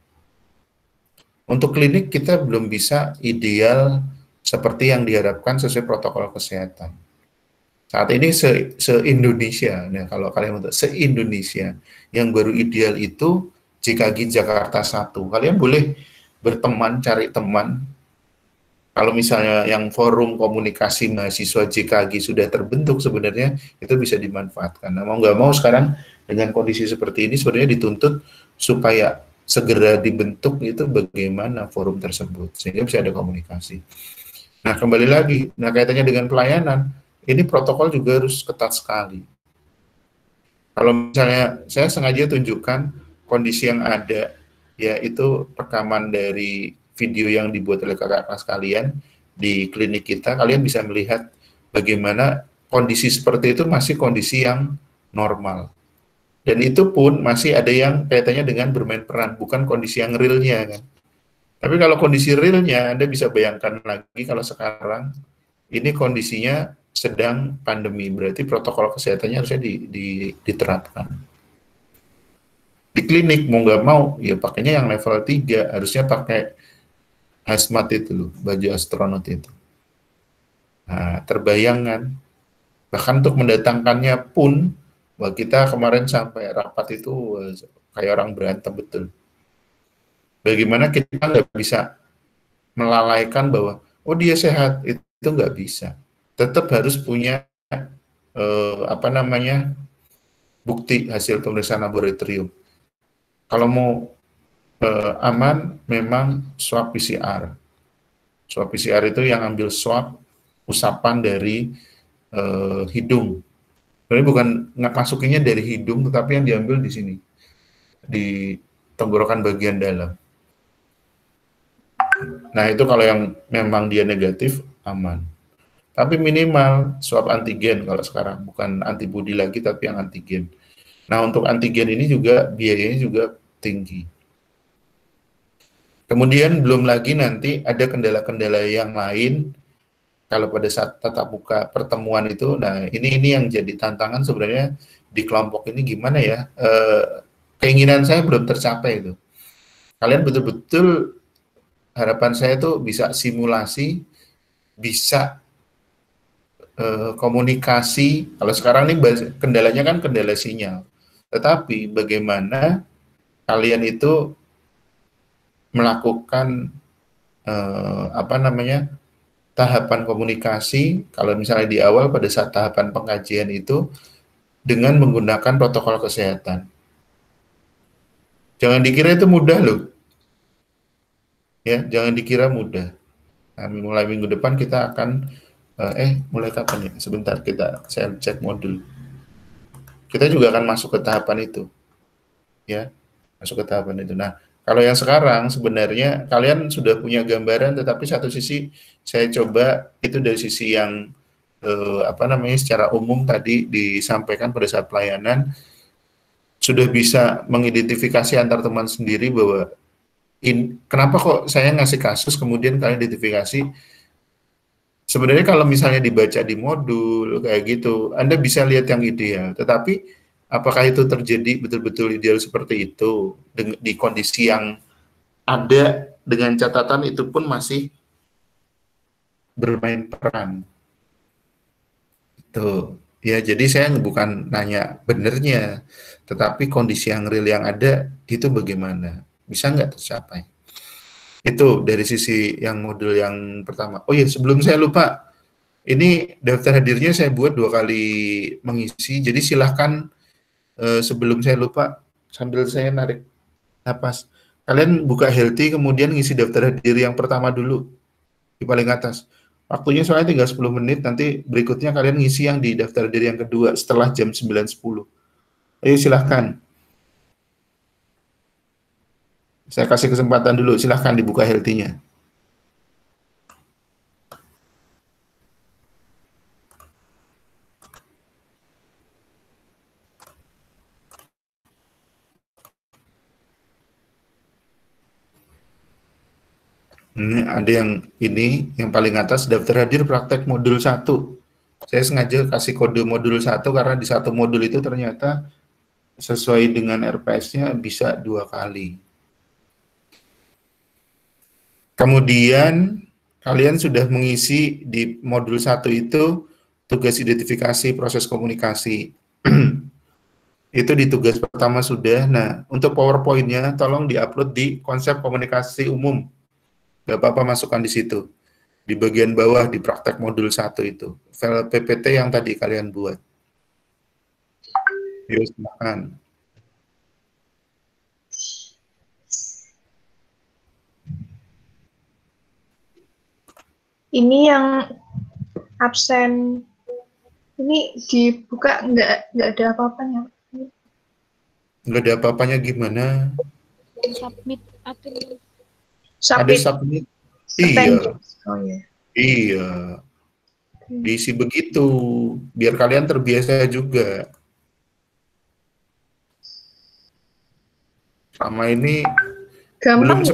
Untuk klinik kita belum bisa ideal seperti yang diharapkan sesuai protokol kesehatan. Saat ini se-Indonesia, nah kalau kalian untuk se-Indonesia, yang baru ideal itu JKG Jakarta 1. Kalian boleh berteman, cari teman. Kalau misalnya yang forum komunikasi mahasiswa JKG sudah terbentuk sebenarnya, itu bisa dimanfaatkan. Nah, mau nggak mau sekarang dengan kondisi seperti ini sebenarnya dituntut supaya segera dibentuk itu bagaimana forum tersebut, sehingga bisa ada komunikasi. Nah, kembali lagi, nah kaitannya dengan pelayanan, ini protokol juga harus ketat sekali. Kalau misalnya saya sengaja tunjukkan kondisi yang ada, yaitu rekaman dari video yang dibuat oleh kakak kelas kalian di klinik kita, kalian bisa melihat bagaimana kondisi seperti itu masih kondisi yang normal. Dan itu pun masih ada yang kaitannya dengan bermain peran, bukan kondisi yang realnya kan. Tapi kalau kondisi realnya, Anda bisa bayangkan lagi kalau sekarang ini kondisinya sedang pandemi, berarti protokol kesehatannya harusnya diterapkan. Di klinik mau nggak mau, ya pakainya yang level 3, harusnya pakai hazmat itu loh, baju astronot itu. Nah, terbayangkan, bahkan untuk mendatangkannya pun, wah kita kemarin sampai rapat itu kayak orang berantem betul. Bagaimana kita nggak bisa melalaikan bahwa, oh dia sehat, itu nggak bisa. Tetap harus punya bukti hasil pemeriksaan laboratorium. Kalau mau aman, memang swab PCR. Swab PCR itu yang ambil swab usapan dari hidung. Jadi bukan masukinnya dari hidung, tetapi yang diambil di sini, di tenggorokan bagian dalam. Nah itu kalau yang memang dia negatif, aman. Tapi minimal swab antigen kalau sekarang, bukan antibodi lagi, tapi yang antigen. Nah untuk antigen ini juga biayanya juga tinggi. Kemudian belum lagi nanti ada kendala-kendala yang lain kalau pada saat tatap muka pertemuan itu, nah ini yang jadi tantangan sebenarnya di kelompok ini gimana ya, keinginan saya belum tercapai itu. Kalian betul-betul harapan saya tuh bisa simulasi, bisa komunikasi. Kalau sekarang ini kendalanya kan kendala sinyal, tetapi bagaimana kalian itu melakukan tahapan komunikasi, kalau misalnya di awal pada saat tahapan pengajian itu dengan menggunakan protokol kesehatan. Jangan dikira itu mudah loh. Ya, jangan dikira mudah. Nah, mulai minggu depan kita akan mulai kapan ya? Sebentar, saya cek modul. Kita juga akan masuk ke tahapan itu. Ya, masuk ke tahapan itu. Nah, kalau yang sekarang sebenarnya kalian sudah punya gambaran, tetapi satu sisi saya coba itu dari sisi yang secara umum tadi disampaikan pada saat pelayanan, sudah bisa mengidentifikasi antar teman sendiri bahwa kenapa kok saya ngasih kasus kemudian kalian identifikasi. Sebenarnya kalau misalnya dibaca di modul kayak gitu, Anda bisa lihat yang ideal, tetapi apakah itu terjadi betul-betul ideal seperti itu di kondisi yang ada, dengan catatan itu pun masih bermain peran. Itu ya, jadi saya bukan nanya benernya, tetapi kondisi yang real yang ada itu bagaimana, bisa nggak tercapai. Itu dari sisi yang modul yang pertama. Oh iya, sebelum saya lupa, ini daftar hadirnya saya buat 2 kali mengisi, jadi silahkan sebelum saya lupa, sambil saya narik napas, kalian buka Healthy, kemudian ngisi daftar hadir yang pertama dulu, di paling atas. Waktunya soalnya tinggal 10 menit, nanti berikutnya kalian ngisi yang di daftar hadir yang kedua, setelah jam 9.10. Ayo silahkan. Saya kasih kesempatan dulu, silahkan dibuka Healthy-nya. Ada yang paling atas, daftar hadir praktek modul 1. Saya sengaja kasih kode modul 1 karena di satu modul itu ternyata sesuai dengan RPS-nya bisa 2 kali. Kemudian kalian sudah mengisi di modul 1 itu tugas identifikasi proses komunikasi. Itu di tugas pertama sudah. Nah, untuk PowerPoint-nya tolong diupload di konsep komunikasi umum. Gak apa-apa, masukkan di situ. Di bagian bawah di praktek modul 1 itu. File PPT yang tadi kalian buat. Yuk, silakan. Ini yang absen, ini dibuka nggak ada apa-apanya. Nggak ada apa-apanya gimana? Submit atau Ada submit. Iya. Oh iya. Iya. Diisi begitu, biar kalian terbiasa juga. Sama ini gampang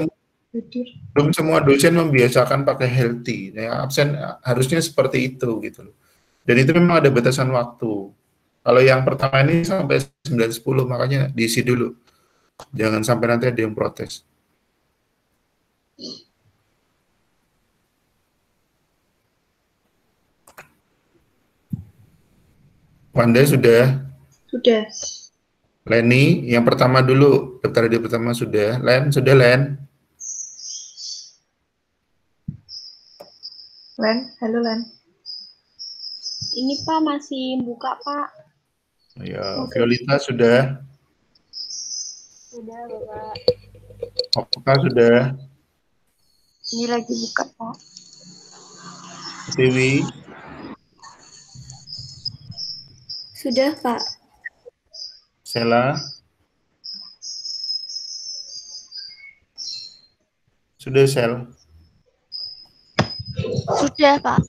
belum semua dosen membiasakan pakai Healthy. Nah, absen harusnya seperti itu gitu loh. Dan itu memang ada batasan waktu. Kalau yang pertama ini sampai 9.10, makanya diisi dulu. Jangan sampai nanti ada yang protes. Wanda sudah? Sudah. Leni, yang pertama dulu. Daftar hadir pertama sudah. Len, sudah Len? Len, halo Len. Ini Pak masih buka Pak. Ya, Violita sudah? Sudah Bapak. Apakah sudah? Ini lagi buka Pak. Dewi? Sudah, Pak. Sela? Sudah, Sel? Sudah, Pak.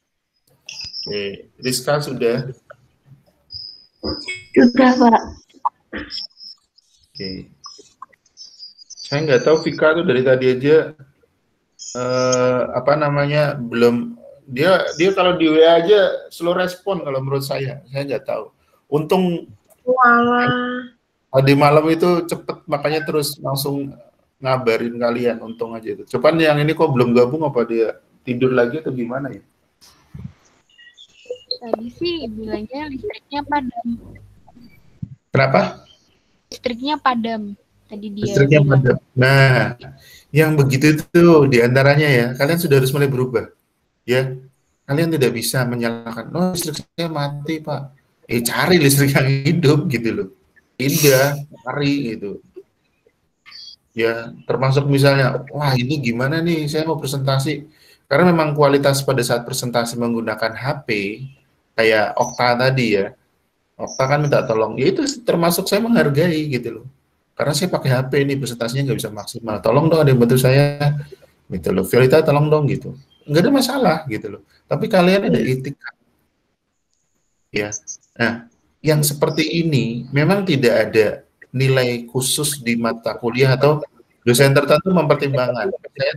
Oke, Rizka sudah? Sudah, Pak. Oke. Saya nggak tahu Vika tuh dari tadi aja belum Dia kalau di WA aja slow respon kalau menurut saya nggak tahu. Untung di malam itu cepet, makanya terus langsung ngabarin kalian, untung aja itu. Cuman yang ini kok belum gabung, apa dia tidur lagi atau gimana ya? Tadi sih bilangnya listriknya padam. Kenapa? Listriknya padam. Tadi dia Listriknya bilang. padam. Nah, yang begitu itu diantaranya ya, kalian sudah harus mulai berubah. Ya, kalian tidak bisa menyalahkan, oh listrik saya mati Pak. Cari listrik yang hidup gitu loh. Indah, cari gitu. Ya, termasuk misalnya, wah ini gimana nih, saya mau presentasi. Karena memang kualitas pada saat presentasi menggunakan HP, kayak Okta tadi ya, Okta kan minta tolong, ya itu termasuk saya menghargai gitu loh. Karena saya pakai HP ini, presentasinya nggak bisa maksimal. Tolong dong ada yang bantu saya, gitu loh. Violeta tolong dong gitu. Nggak ada masalah gitu loh. Tapi kalian ada etika. Ya. Nah, yang seperti ini memang tidak ada nilai khusus di mata kuliah atau dosen tertentu mempertimbangkan. Saya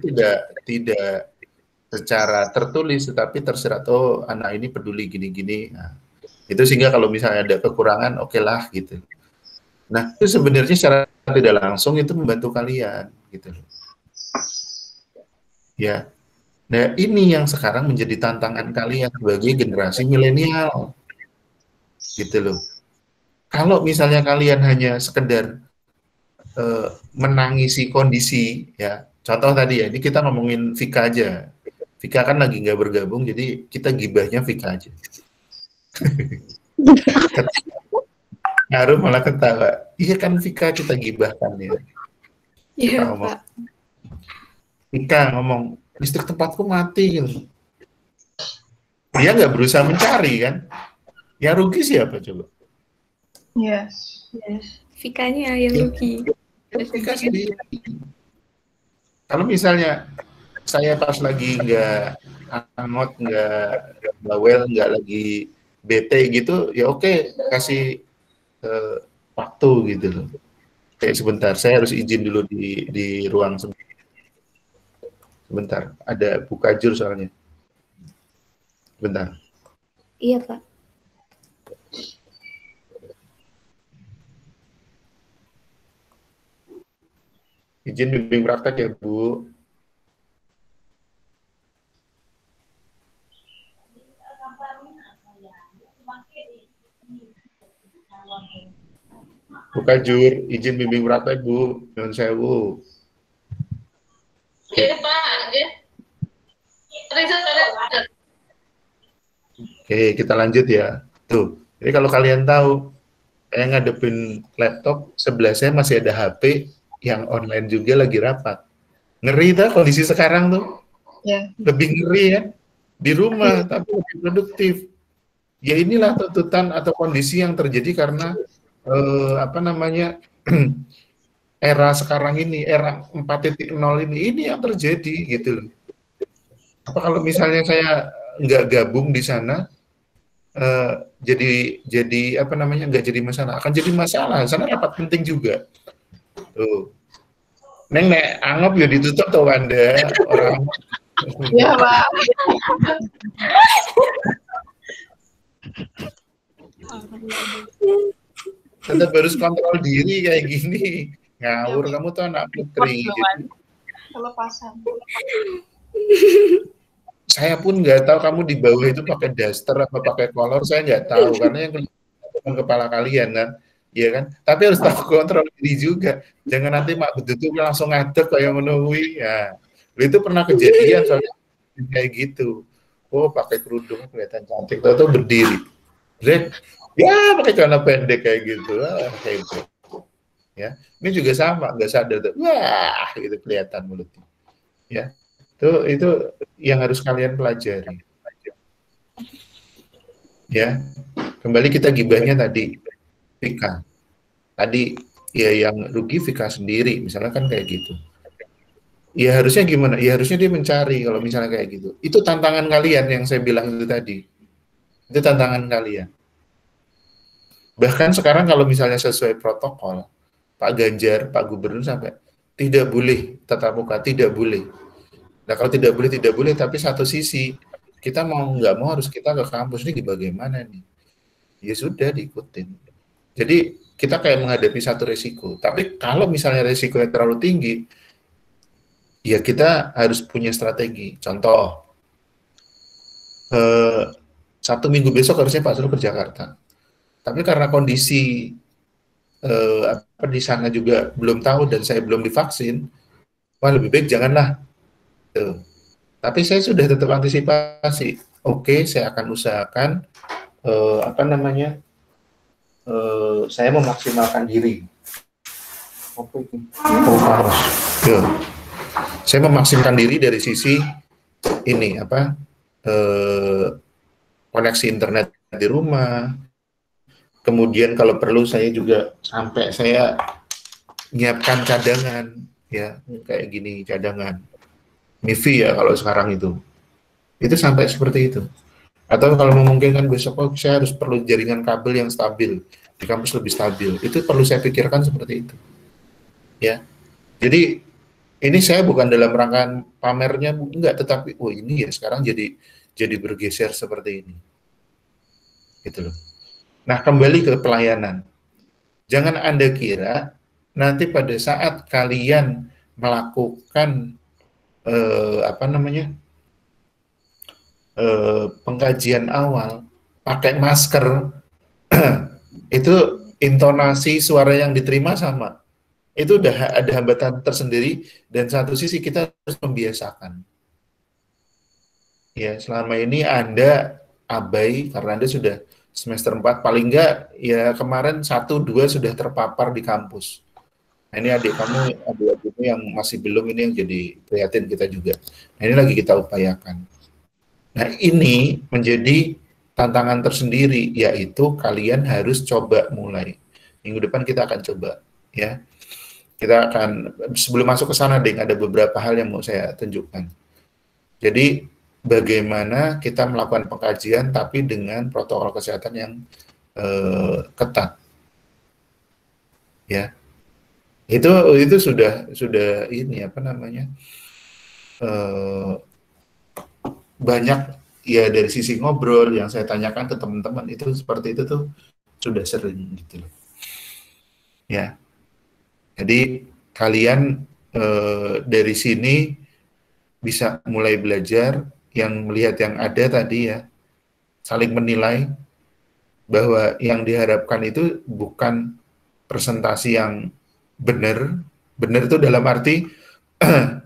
tidak secara tertulis, tetapi tersirat, oh anak ini peduli gini-gini. Nah, itu sehingga kalau misalnya ada kekurangan, oke lah gitu. Nah, itu sebenarnya secara tidak langsung itu membantu kalian gitu loh. Ya. Nah, ini yang sekarang menjadi tantangan kalian sebagai generasi milenial. Gitu loh. Kalau misalnya kalian hanya sekedar menangisi kondisi, ya. Contoh tadi ya, ini kita ngomongin Vika aja. Vika kan lagi nggak bergabung, jadi kita gibahnya Vika aja. Harum malah ketawa. Iya kan Vika kita gibahkan ya. Iya Pak. Vika ngomong, listrik tempatku mati gitu. Dia nggak berusaha mencari kan. Yang rugi siapa coba? Yes. Fikanya yang rugi. Vika sendiri. Kalau misalnya saya pas lagi nggak angot, nggak bawel, nggak lagi bete gitu, ya oke, kasih waktu gitu loh. Kayak sebentar, saya harus izin dulu di ruang sebentar. Ada buka jur soalnya. Sebentar. Iya Pak. Izin bimbing praktek ya Bu. Buka jur, izin bimbing praktek Bu, nyuwun sewu. Iya Pak, Oke, kita lanjut ya. Tuh, jadi kalau kalian tahu, saya ngadepin laptop, sebelah saya masih ada HP yang online juga lagi rapat. Ngeri tuh kondisi sekarang tuh. Ya. Lebih ngeri ya. Di rumah, tapi lebih produktif. Ya inilah tuntutan atau kondisi yang terjadi karena era sekarang ini, era 4.0 ini yang terjadi gitu loh. Apa kalau misalnya saya nggak gabung di sana, jadi nggak jadi masalah, akan jadi masalah. Sana rapat penting juga. Tuh. Neng nek anggap ya ditutup tuh Anda orang. Iya Pak. Tetap harus kontrol diri kayak gini. Ngawur, kamu tuh anak putri. Kelepasan. Saya pun nggak tahu kamu di bawah itu pakai daster apa pakai kolor, saya nggak tahu karena yang kelihatan kepala kalian kan, ya kan. Tapi harus tahu kontrol diri juga. Jangan nanti mak betul langsung ngadeg kayak menungui. Ya, itu pernah kejadian soalnya kayak gitu. Oh pakai kerudung kelihatan cantik, tahu berdiri. Ya pakai celana pendek kayak gitu, kayak gitu. Ya, ini juga sama, nggak sadar tuh, wah gitu kelihatan mulutnya. Ya, itu yang harus kalian pelajari. Ya, kembali kita gibahnya tadi, Vika. Tadi ya yang rugi Vika sendiri, misalnya kan kayak gitu. Ya harusnya gimana? Ya harusnya dia mencari kalau misalnya kayak gitu. Itu tantangan kalian yang saya bilang itu tadi. Itu tantangan kalian. Bahkan sekarang kalau misalnya sesuai protokol, Pak Ganjar, Pak Gubernur sampai tidak boleh tatap muka, tidak boleh. Nah kalau tidak boleh, tapi satu sisi kita mau nggak mau harus kita ke kampus ini bagaimana nih? Ya sudah diikutin. Jadi kita kayak menghadapi satu resiko. Tapi kalau misalnya resikonya terlalu tinggi, ya kita harus punya strategi. Contoh, Sabtu Minggu besok harusnya Pak Sulu ke Jakarta. Tapi karena kondisi di sana juga belum tahu dan saya belum divaksin, wah lebih baik janganlah. Tuh. Tapi saya sudah tetap antisipasi. Oke, saya akan usahakan saya memaksimalkan diri. Saya memaksimalkan diri dari sisi ini koneksi internet di rumah. Kemudian kalau perlu saya juga sampai saya nyiapkan cadangan, ya kayak gini cadangan MIFI ya kalau sekarang itu sampai seperti itu. Atau kalau memungkinkan besok saya harus perlu jaringan kabel yang stabil di kampus lebih stabil, itu perlu saya pikirkan seperti itu, ya. Jadi ini saya bukan dalam rangka pamernya enggak, tetapi ini ya sekarang jadi bergeser seperti ini, gitu loh. Nah, kembali ke pelayanan. Jangan Anda kira nanti pada saat kalian melakukan pengkajian awal pakai masker itu intonasi suara yang diterima sama. Itu udah ada hambatan tersendiri dan satu sisi kita harus membiasakan. Ya, selama ini Anda abai karena Anda sudah semester 4, paling enggak ya kemarin 1-2 sudah terpapar di kampus. Nah, ini adik-adikmu yang masih belum, ini yang jadi prihatin kita juga. Nah, ini lagi kita upayakan. Nah, ini menjadi tantangan tersendiri, yaitu kalian harus coba mulai. Minggu depan kita akan coba, ya. Kita akan, sebelum masuk ke sana, ada beberapa hal yang mau saya tunjukkan. Jadi, bagaimana kita melakukan pengkajian tapi dengan protokol kesehatan yang ketat, ya. Itu sudah ini banyak ya dari sisi ngobrol yang saya tanyakan ke teman-teman itu seperti itu tuh sudah sering gitu loh, ya. Jadi kalian dari sini bisa mulai belajar, yang melihat yang ada tadi ya, saling menilai bahwa yang diharapkan itu bukan presentasi yang benar itu dalam arti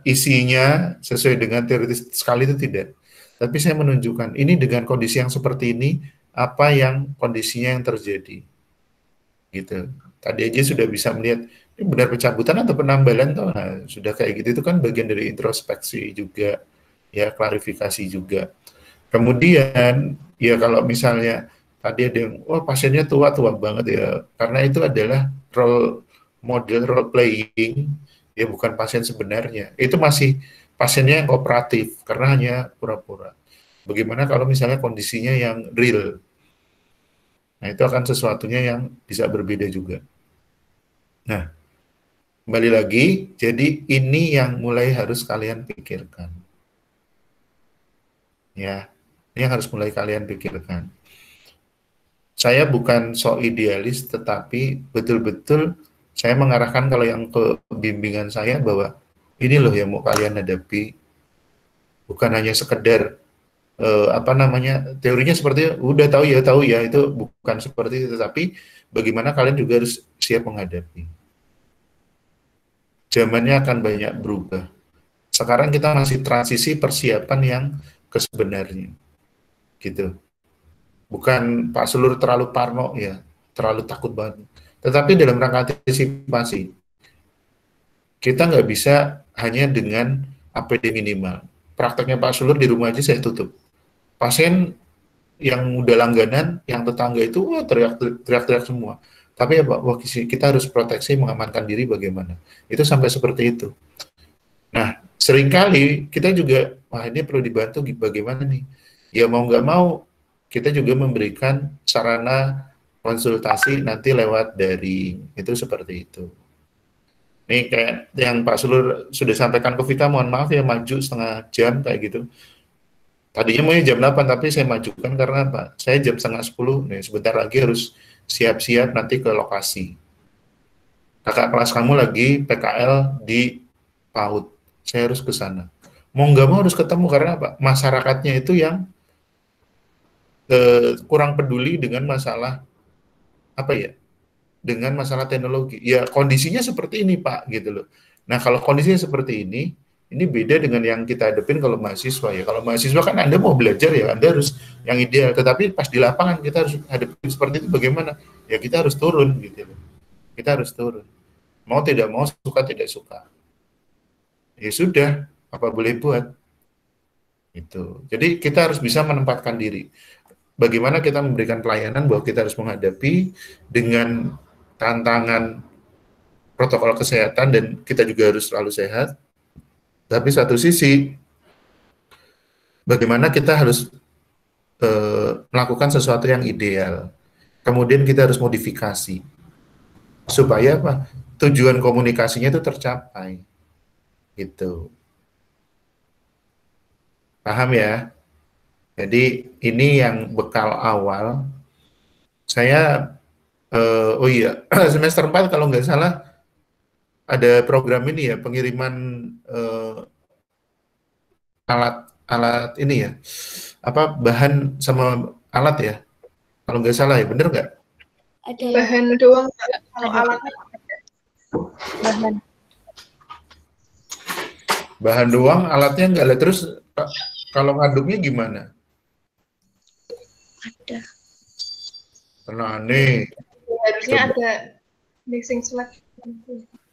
isinya sesuai dengan teoritis sekali itu tidak. Tapi saya menunjukkan ini dengan kondisi yang seperti ini, apa yang kondisinya yang terjadi. Gitu. Tadi aja sudah bisa melihat ini benar pencabutan atau penambalan toh. Nah, sudah kayak gitu itu kan bagian dari introspeksi juga, ya klarifikasi juga. Kemudian ya kalau misalnya tadi ada yang pasiennya tua banget ya, karena itu adalah role playing, ya bukan pasien sebenarnya. Itu masih pasiennya yang kooperatif karena hanya pura-pura. Bagaimana kalau misalnya kondisinya yang real? Nah, itu akan sesuatunya yang bisa berbeda juga. Nah, kembali lagi, jadi ini yang mulai harus kalian pikirkan. Ya, ini yang harus mulai kalian pikirkan. Saya bukan sok idealis, tetapi betul-betul saya mengarahkan kalau yang ke bimbingan saya bahwa ini loh yang mau kalian hadapi, bukan hanya sekedar teorinya seperti udah tahu ya, itu bukan seperti itu, tetapi bagaimana kalian juga harus siap menghadapi. Zamannya akan banyak berubah. Sekarang kita masih transisi persiapan yang kesebenarnya, gitu. Bukan Pak Sulur terlalu parno ya, terlalu takut banget. Tetapi dalam rangka antisipasi, kita nggak bisa hanya dengan APD minimal. Prakteknya Pak Sulur di rumah aja saya tutup. Pasien yang udah langganan, yang tetangga itu teriak-teriak semua. Tapi ya Pak, kita harus proteksi, mengamankan diri bagaimana. Itu sampai seperti itu. Nah, seringkali kita juga, ini perlu dibantu bagaimana nih. Ya mau nggak mau, kita juga memberikan sarana konsultasi nanti lewat daring. Itu seperti itu. Ini kayak yang Pak Sulur sudah sampaikan ke Vika, mohon maaf ya maju setengah jam kayak gitu. Tadinya mau jam 8, tapi saya majukan karena apa? Saya jam setengah 10, nih sebentar lagi harus siap-siap nanti ke lokasi. Kakak kelas kamu lagi PKL di PAUD, saya harus ke sana. Mau nggak mau harus ketemu, karena apa? Masyarakatnya itu yang kurang peduli dengan masalah, apa ya, dengan masalah teknologi. Ya kondisinya seperti ini Pak, gitu loh. Nah kalau kondisinya seperti ini beda dengan yang kita hadapin kalau mahasiswa ya. Kalau mahasiswa kan Anda mau belajar ya, Anda harus yang ideal. Tetapi pas di lapangan kita harus hadapin seperti itu, bagaimana? Ya kita harus turun gitu loh. Kita harus turun. Mau tidak mau, suka tidak suka. Ya sudah, apa boleh buat. Itu. Jadi kita harus bisa menempatkan diri. Bagaimana kita memberikan pelayanan bahwa kita harus menghadapi dengan tantangan protokol kesehatan dan kita juga harus selalu sehat. Tapi satu sisi, bagaimana kita harus melakukan sesuatu yang ideal. Kemudian kita harus modifikasi supaya apa? Tujuan komunikasinya itu tercapai. Gitu. Paham ya? Jadi ini yang bekal awal. Saya oh iya, semester 4 kalau nggak salah ada program ini ya, pengiriman alat ini ya, apa bahan sama alat ya, kalau nggak salah ya, bener nggak? Ada bahan doang, kalau alatnya bahan doang, alatnya nggak ada. Terus kalau ngaduknya gimana? Ada. Tenang nih. Harusnya ada mixing select.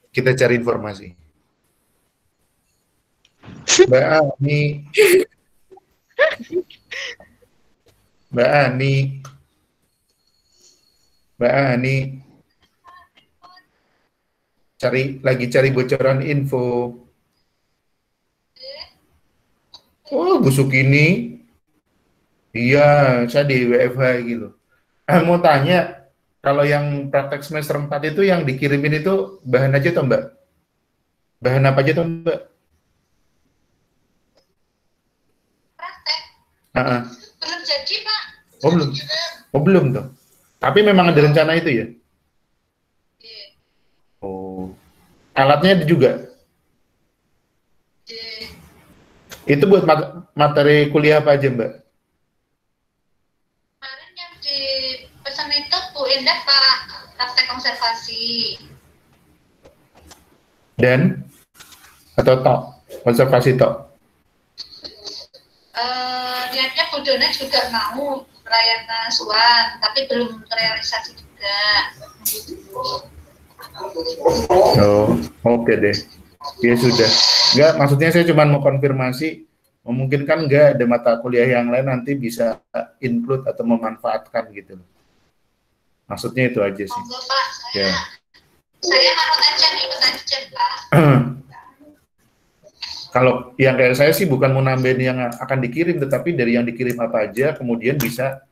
Kita cari informasi. Mbak Ani. Mbak Ani. Mbak Ani. Lagi cari bocoran info. Oh, busuk ini. Iya, saya di WFH gitu. Mau tanya, kalau yang praktek semester 4 itu yang dikirimin itu bahan aja toh Mbak? Bahan apa aja toh Mbak? Praktek? Belum jadi Pak. Oh belum? Oh belum toh? Tapi memang ada rencana itu ya? Iya. Oh, alatnya juga? Iya. Itu buat materi kuliah apa aja Mbak? Kemarin yang dipesan itu Bu Indah Pak, praktek konservasi. Dan? Atau tok? Konservasi tok? Niatnya Bu Dona juga mau pelayanan SUAN, tapi belum terrealisasi juga. Oh, oke deh. Ya sudah. Enggak, maksudnya saya cuma mau konfirmasi, memungkinkan enggak ada mata kuliah yang lain nanti bisa include atau memanfaatkan gitu. Maksudnya itu aja sih. Monggo Pak, Ya. saya harus aja ikut aja Pak. Kalau yang kayak saya sih bukan mau nambahin yang akan dikirim, tetapi dari yang dikirim apa aja kemudian bisa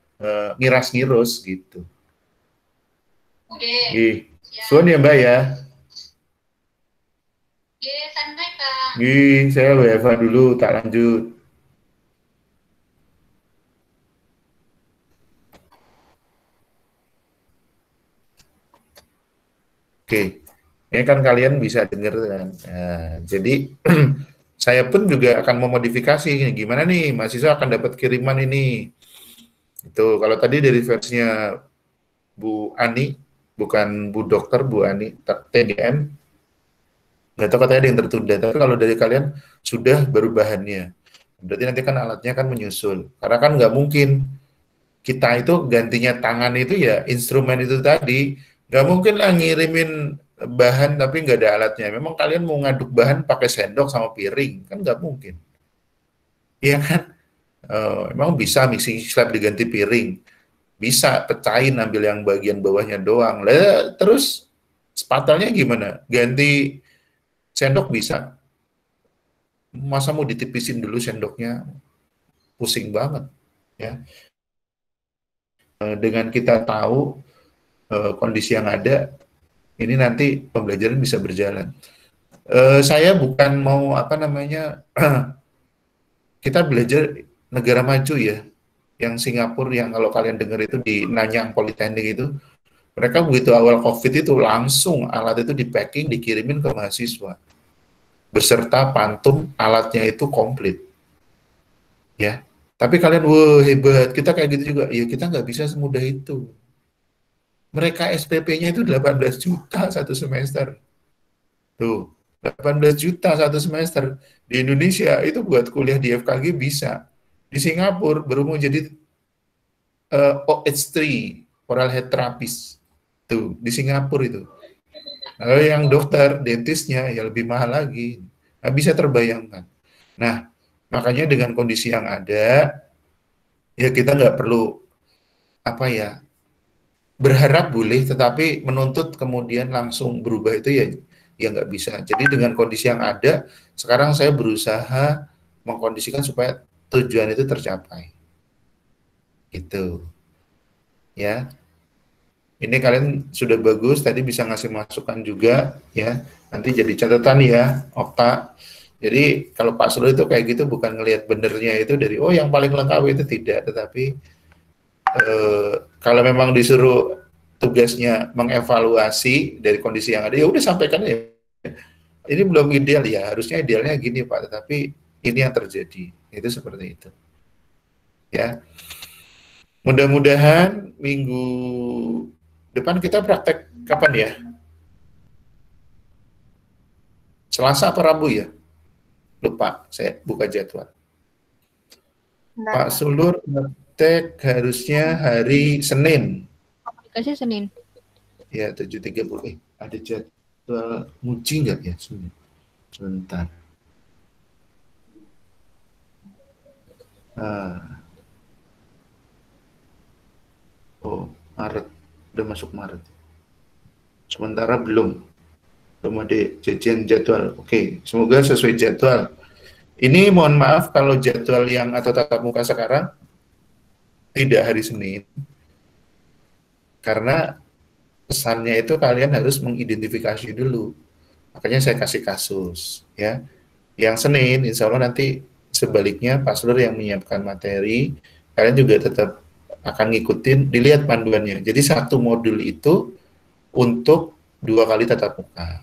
ngiras-ngirus gitu. Oke. Suan ya Mbak ya. Oke, santai Pak. Saya WFH dulu, tak lanjut. Oke, ini kan kalian bisa dengar kan. Nah, jadi saya pun juga akan memodifikasi. Gimana nih, mahasiswa akan dapat kiriman ini. Itu kalau tadi dari versinya Bu Ani, bukan Bu Dokter, Bu Ani, TGM. Nggak tahu katanya ada yang tertunda. Tapi kalau dari kalian sudah baru bahannya. Berarti nanti kan alatnya kan menyusul. Karena kan nggak mungkin kita itu gantinya tangan itu ya instrumen itu tadi. Nggak mungkin lah ngirimin bahan tapi nggak ada alatnya. Memang kalian mau ngaduk bahan pakai sendok sama piring, kan nggak mungkin. Iya kan? Emang bisa mixing slab diganti piring? Bisa, pecahin ambil yang bagian bawahnya doang. Lah, terus spatelnya gimana? Ganti sendok bisa. Masa mau ditipisin dulu sendoknya? Pusing banget. Ya. Dengan kita tahu kondisi yang ada, ini nanti pembelajaran bisa berjalan. Saya bukan mau kita belajar negara maju ya, yang Singapura yang kalau kalian dengar itu di Nanyang Politeknik itu, mereka begitu awal COVID itu langsung alat itu di packing dikirimin ke mahasiswa beserta pantum alatnya itu komplit ya. Tapi kalian wah hebat, kita kayak gitu juga ya, kita nggak bisa semudah itu. Mereka SPP-nya itu 18 juta satu semester tuh, 18 juta satu semester. Di Indonesia itu buat kuliah di FKG bisa, di Singapura baru mau jadi OH3 oral health therapist tuh di Singapura itu. Lalu yang dokter, dentisnya ya lebih mahal lagi. Nggak bisa terbayangkan. Nah, makanya dengan kondisi yang ada, ya kita nggak perlu apa ya, berharap boleh, tetapi menuntut kemudian langsung berubah itu ya nggak bisa. Jadi dengan kondisi yang ada, sekarang saya berusaha mengkondisikan supaya tujuan itu tercapai. Gitu. Ya. Ini kalian sudah bagus, tadi bisa ngasih masukan juga, ya. Nanti jadi catatan ya, Okta. Jadi kalau Pak Sulu itu kayak gitu bukan ngelihat benernya itu dari, oh yang paling lengkap itu tidak, tetapi kalau memang disuruh tugasnya mengevaluasi dari kondisi yang ada, ya udah sampaikan ya. Ini belum ideal ya, harusnya idealnya gini Pak, tetapi ini yang terjadi, itu seperti itu. Ya. Mudah-mudahan minggu depan kita praktek kapan ya? Selasa apa Rabu ya? Lupa, saya buka jadwal. Pak Sulur praktek harusnya hari Senin. Komunikasi Senin. Ya, 7.30. Ada jadwal muji nggak ya? Sebentar. Oh, Maret. Udah masuk Maret. Sementara belum ada jajan jadwal. Oke, semoga sesuai jadwal. Ini mohon maaf kalau jadwal yang atau tatap muka sekarang tidak hari Senin. Karena pesannya itu kalian harus mengidentifikasi dulu. Makanya saya kasih kasus ya. Yang Senin insya Allah nanti sebaliknya Pak Sulur yang menyiapkan materi, kalian juga tetap akan ngikutin, dilihat panduannya. Jadi satu modul itu untuk 2 kali tatap muka.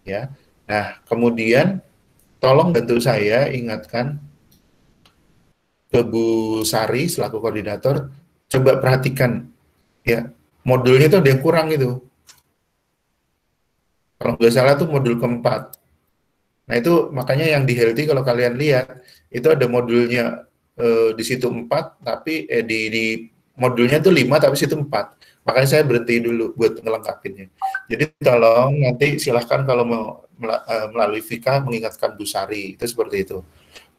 Ya. Nah, kemudian tolong bantu saya ingatkan ke Bu Sari selaku koordinator, coba perhatikan ya, modulnya itu ada yang kurang itu. Kalau nggak salah tuh modul keempat. Nah, itu makanya yang di Healthy kalau kalian lihat, itu ada modulnya di situ 4, tapi di modulnya tuh 5, tapi situ 4. Makanya saya berhenti dulu buat ngelengkapinnya. Jadi tolong nanti silahkan kalau mau melalui Vika mengingatkan Bu Sari, itu seperti itu.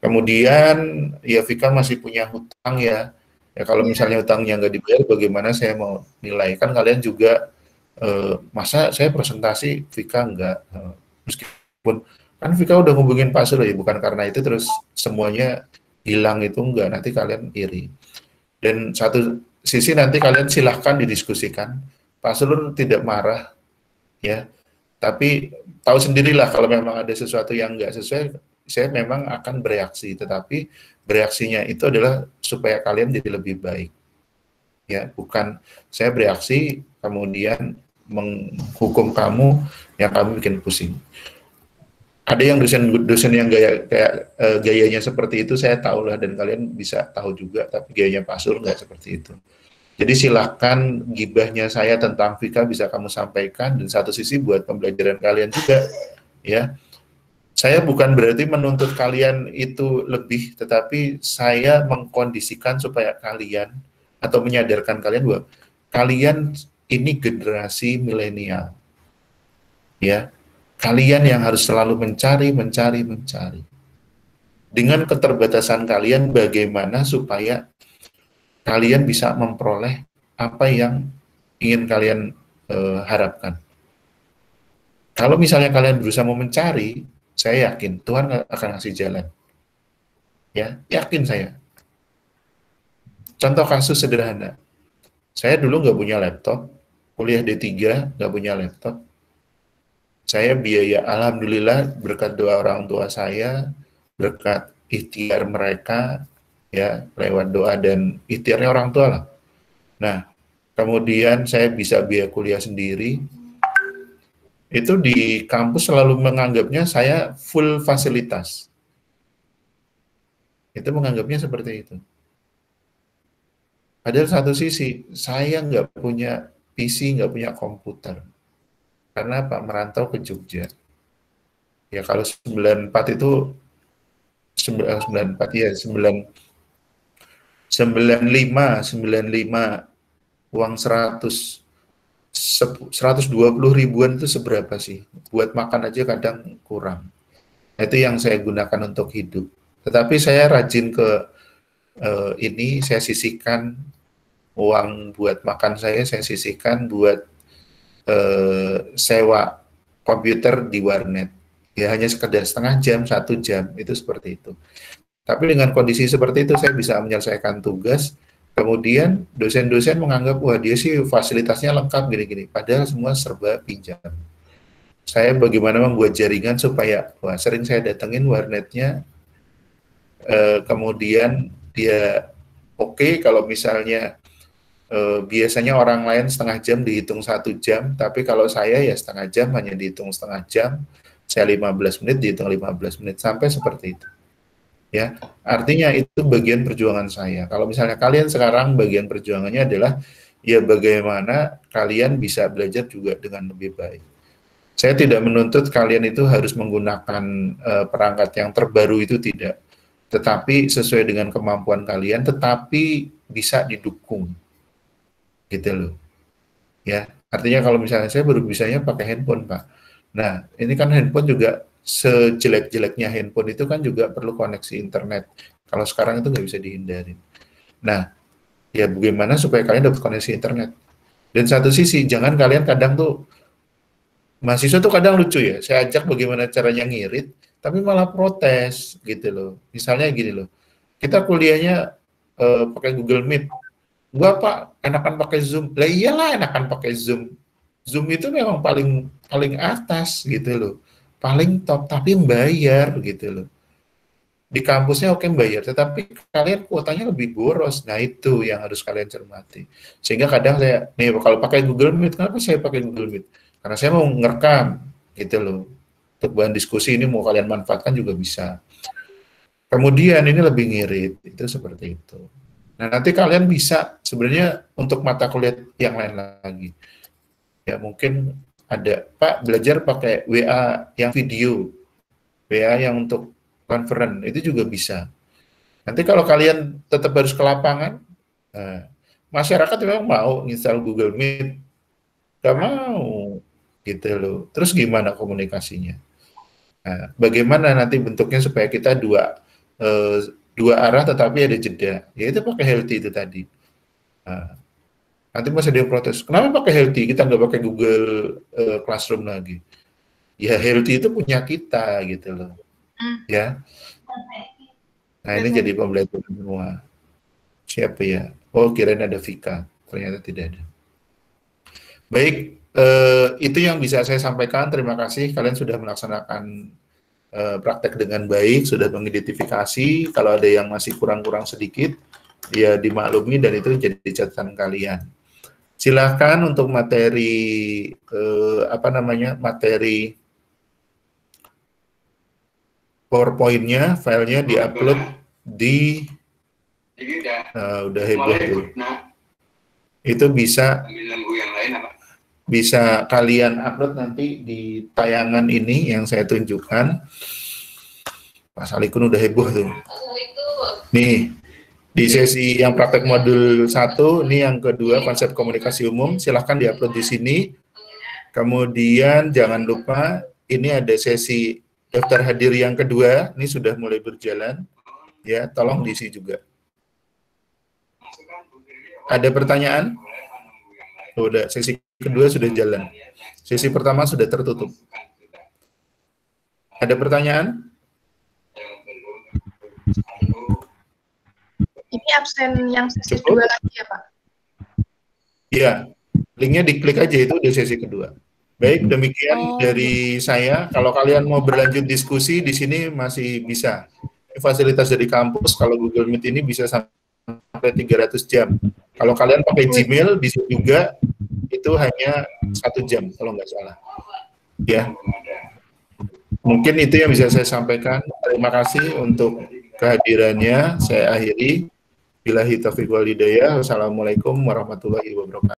Kemudian ya Vika masih punya hutang ya. Ya kalau misalnya hutangnya nggak dibayar, bagaimana saya mau nilai? Kan kalian juga masa saya presentasi Vika nggak, meskipun kan Vika udah hubungin Pak Sulur ya, bukan karena itu terus semuanya hilang itu enggak, nanti kalian iri. Dan satu sisi nanti kalian silahkan didiskusikan. Pak Sulur tidak marah, ya. Tapi tahu sendirilah kalau memang ada sesuatu yang enggak sesuai, saya memang akan bereaksi. Tetapi bereaksinya itu adalah supaya kalian jadi lebih baik. Ya, bukan saya bereaksi kemudian menghukum kamu yang kamu bikin pusing. Ada yang dosen yang gayanya seperti itu, saya tahu lah, dan kalian bisa tahu juga, tapi gayanya Pak Sulur nggak seperti itu. Jadi silahkan gibahnya saya tentang Vika bisa kamu sampaikan, dan satu sisi buat pembelajaran kalian juga, ya. Saya bukan berarti menuntut kalian itu lebih, tetapi saya mengkondisikan supaya kalian, atau menyadarkan kalian bahwa kalian ini generasi milenial, ya. Kalian yang harus selalu mencari. Dengan keterbatasan kalian, bagaimana supaya kalian bisa memperoleh apa yang ingin kalian harapkan. Kalau misalnya kalian berusaha mau mencari, saya yakin Tuhan akan ngasih jalan. Ya, yakin saya. Contoh kasus sederhana. Saya dulu nggak punya laptop, kuliah D3 nggak punya laptop. Saya biaya, alhamdulillah berkat doa orang tua saya, berkat ikhtiar mereka, ya lewat doa dan ikhtiarnya orang tua lah. Nah, kemudian saya bisa biaya kuliah sendiri. Itu di kampus selalu menganggapnya saya full fasilitas. Itu menganggapnya seperti itu. Padahal satu sisi, saya nggak punya PC, nggak punya komputer. Karena Pak merantau ke Jogja. Ya kalau 94 itu 94 ya 95 uang 120 ribuan itu seberapa sih? Buat makan aja kadang kurang. Itu yang saya gunakan untuk hidup. Tetapi saya rajin ke ini, saya sisihkan uang buat makan saya sisihkan buat sewa komputer di warnet. Ya hanya sekedar setengah jam, 1 jam, itu seperti itu. Tapi dengan kondisi seperti itu saya bisa menyelesaikan tugas, kemudian dosen-dosen menganggap, wah dia sih fasilitasnya lengkap gini-gini, padahal semua serba pinjam. Saya bagaimana membuat jaringan supaya, wah sering saya datengin warnetnya, kemudian dia oke, kalau misalnya biasanya orang lain setengah jam dihitung 1 jam, tapi kalau saya ya setengah jam hanya dihitung setengah jam, saya 15 menit dihitung 15 menit, sampai seperti itu. Ya, artinya itu bagian perjuangan saya. Kalau misalnya kalian sekarang bagian perjuangannya adalah ya bagaimana kalian bisa belajar juga dengan lebih baik. Saya tidak menuntut kalian itu harus menggunakan perangkat yang terbaru, itu tidak. Tetapi sesuai dengan kemampuan kalian, tetapi bisa didukung. Gitu loh. Ya, artinya kalau misalnya saya baru bisanya pakai handphone, Pak. Nah, ini kan handphone juga sejelek-jeleknya handphone itu kan juga perlu koneksi internet. Kalau sekarang itu nggak bisa dihindarin. Nah, ya bagaimana supaya kalian dapat koneksi internet. Dan satu sisi, jangan kalian kadang tuh, mahasiswa tuh kadang lucu ya, saya ajak bagaimana caranya ngirit, tapi malah protes gitu loh. Misalnya gini loh, kita kuliahnya pakai Google Meet. Gua Pak, enakan pakai Zoom. Lah iyalah enakan pakai Zoom. Zoom itu memang paling atas gitu loh. Paling top, tapi bayar gitu loh. Di kampusnya oke bayar, tetapi kalian kuotanya lebih boros. Nah itu yang harus kalian cermati. Sehingga kadang saya, nih kalau pakai Google Meet, kenapa saya pakai Google Meet? Karena saya mau ngerekam gitu loh. Untuk bahan diskusi ini mau kalian manfaatkan juga bisa. Kemudian ini lebih ngirit, itu seperti itu. Nah nanti kalian bisa sebenarnya untuk mata kuliah yang lain lagi. Ya mungkin ada, Pak belajar pakai WA yang video, WA yang untuk conference, itu juga bisa. Nanti kalau kalian tetap harus ke lapangan, masyarakat memang mau install Google Meet, gak mau, gitu loh. Terus gimana komunikasinya? Nah, bagaimana nanti bentuknya supaya kita dua arah tetapi ada jeda? Ya itu pakai Healthy itu tadi. Nah, nanti masih ada yang protes, kenapa pakai Healthy? Kita nggak pakai Google Classroom lagi. Ya Healthy itu punya kita gitu loh. Ya. Nah ini jadi pembelajaran semua. Siapa ya? Oh kirain ada Vika, ternyata tidak ada. Baik, itu yang bisa saya sampaikan. Terima kasih kalian sudah melaksanakan praktek dengan baik, sudah mengidentifikasi. Kalau ada yang masih kurang-kurang sedikit, ya dimaklumi dan itu jadi catatan kalian. Silakan untuk materi materi PowerPoint-nya, filenya diupload di udah heboh tuh. Itu bisa kalian upload nanti di tayangan ini yang saya tunjukkan. Pak Salikun udah heboh tuh. Nih, di sesi yang praktek modul 1, ini yang kedua konsep komunikasi umum, silahkan diupload di sini. Kemudian jangan lupa ini ada sesi daftar hadir yang kedua, ini sudah mulai berjalan, ya tolong diisi juga. Ada pertanyaan? Udah, sesi kedua sudah jalan. Sesi pertama sudah tertutup. Ada pertanyaan? Ini absen yang sesi kedua lagi ya Pak? Iya, linknya diklik aja itu di sesi kedua. Baik, demikian dari saya. Kalau kalian mau berlanjut diskusi di sini masih bisa. fasilitas dari kampus kalau Google Meet ini bisa sampai 300 jam. Kalau kalian pakai Gmail bisa juga, itu hanya 1 jam kalau nggak salah. Ya, mungkin itu yang bisa saya sampaikan. Terima kasih untuk kehadirannya. Saya akhiri. Billahi taufiq wal hidayah. Wassalamualaikum warahmatullahi wabarakatuh.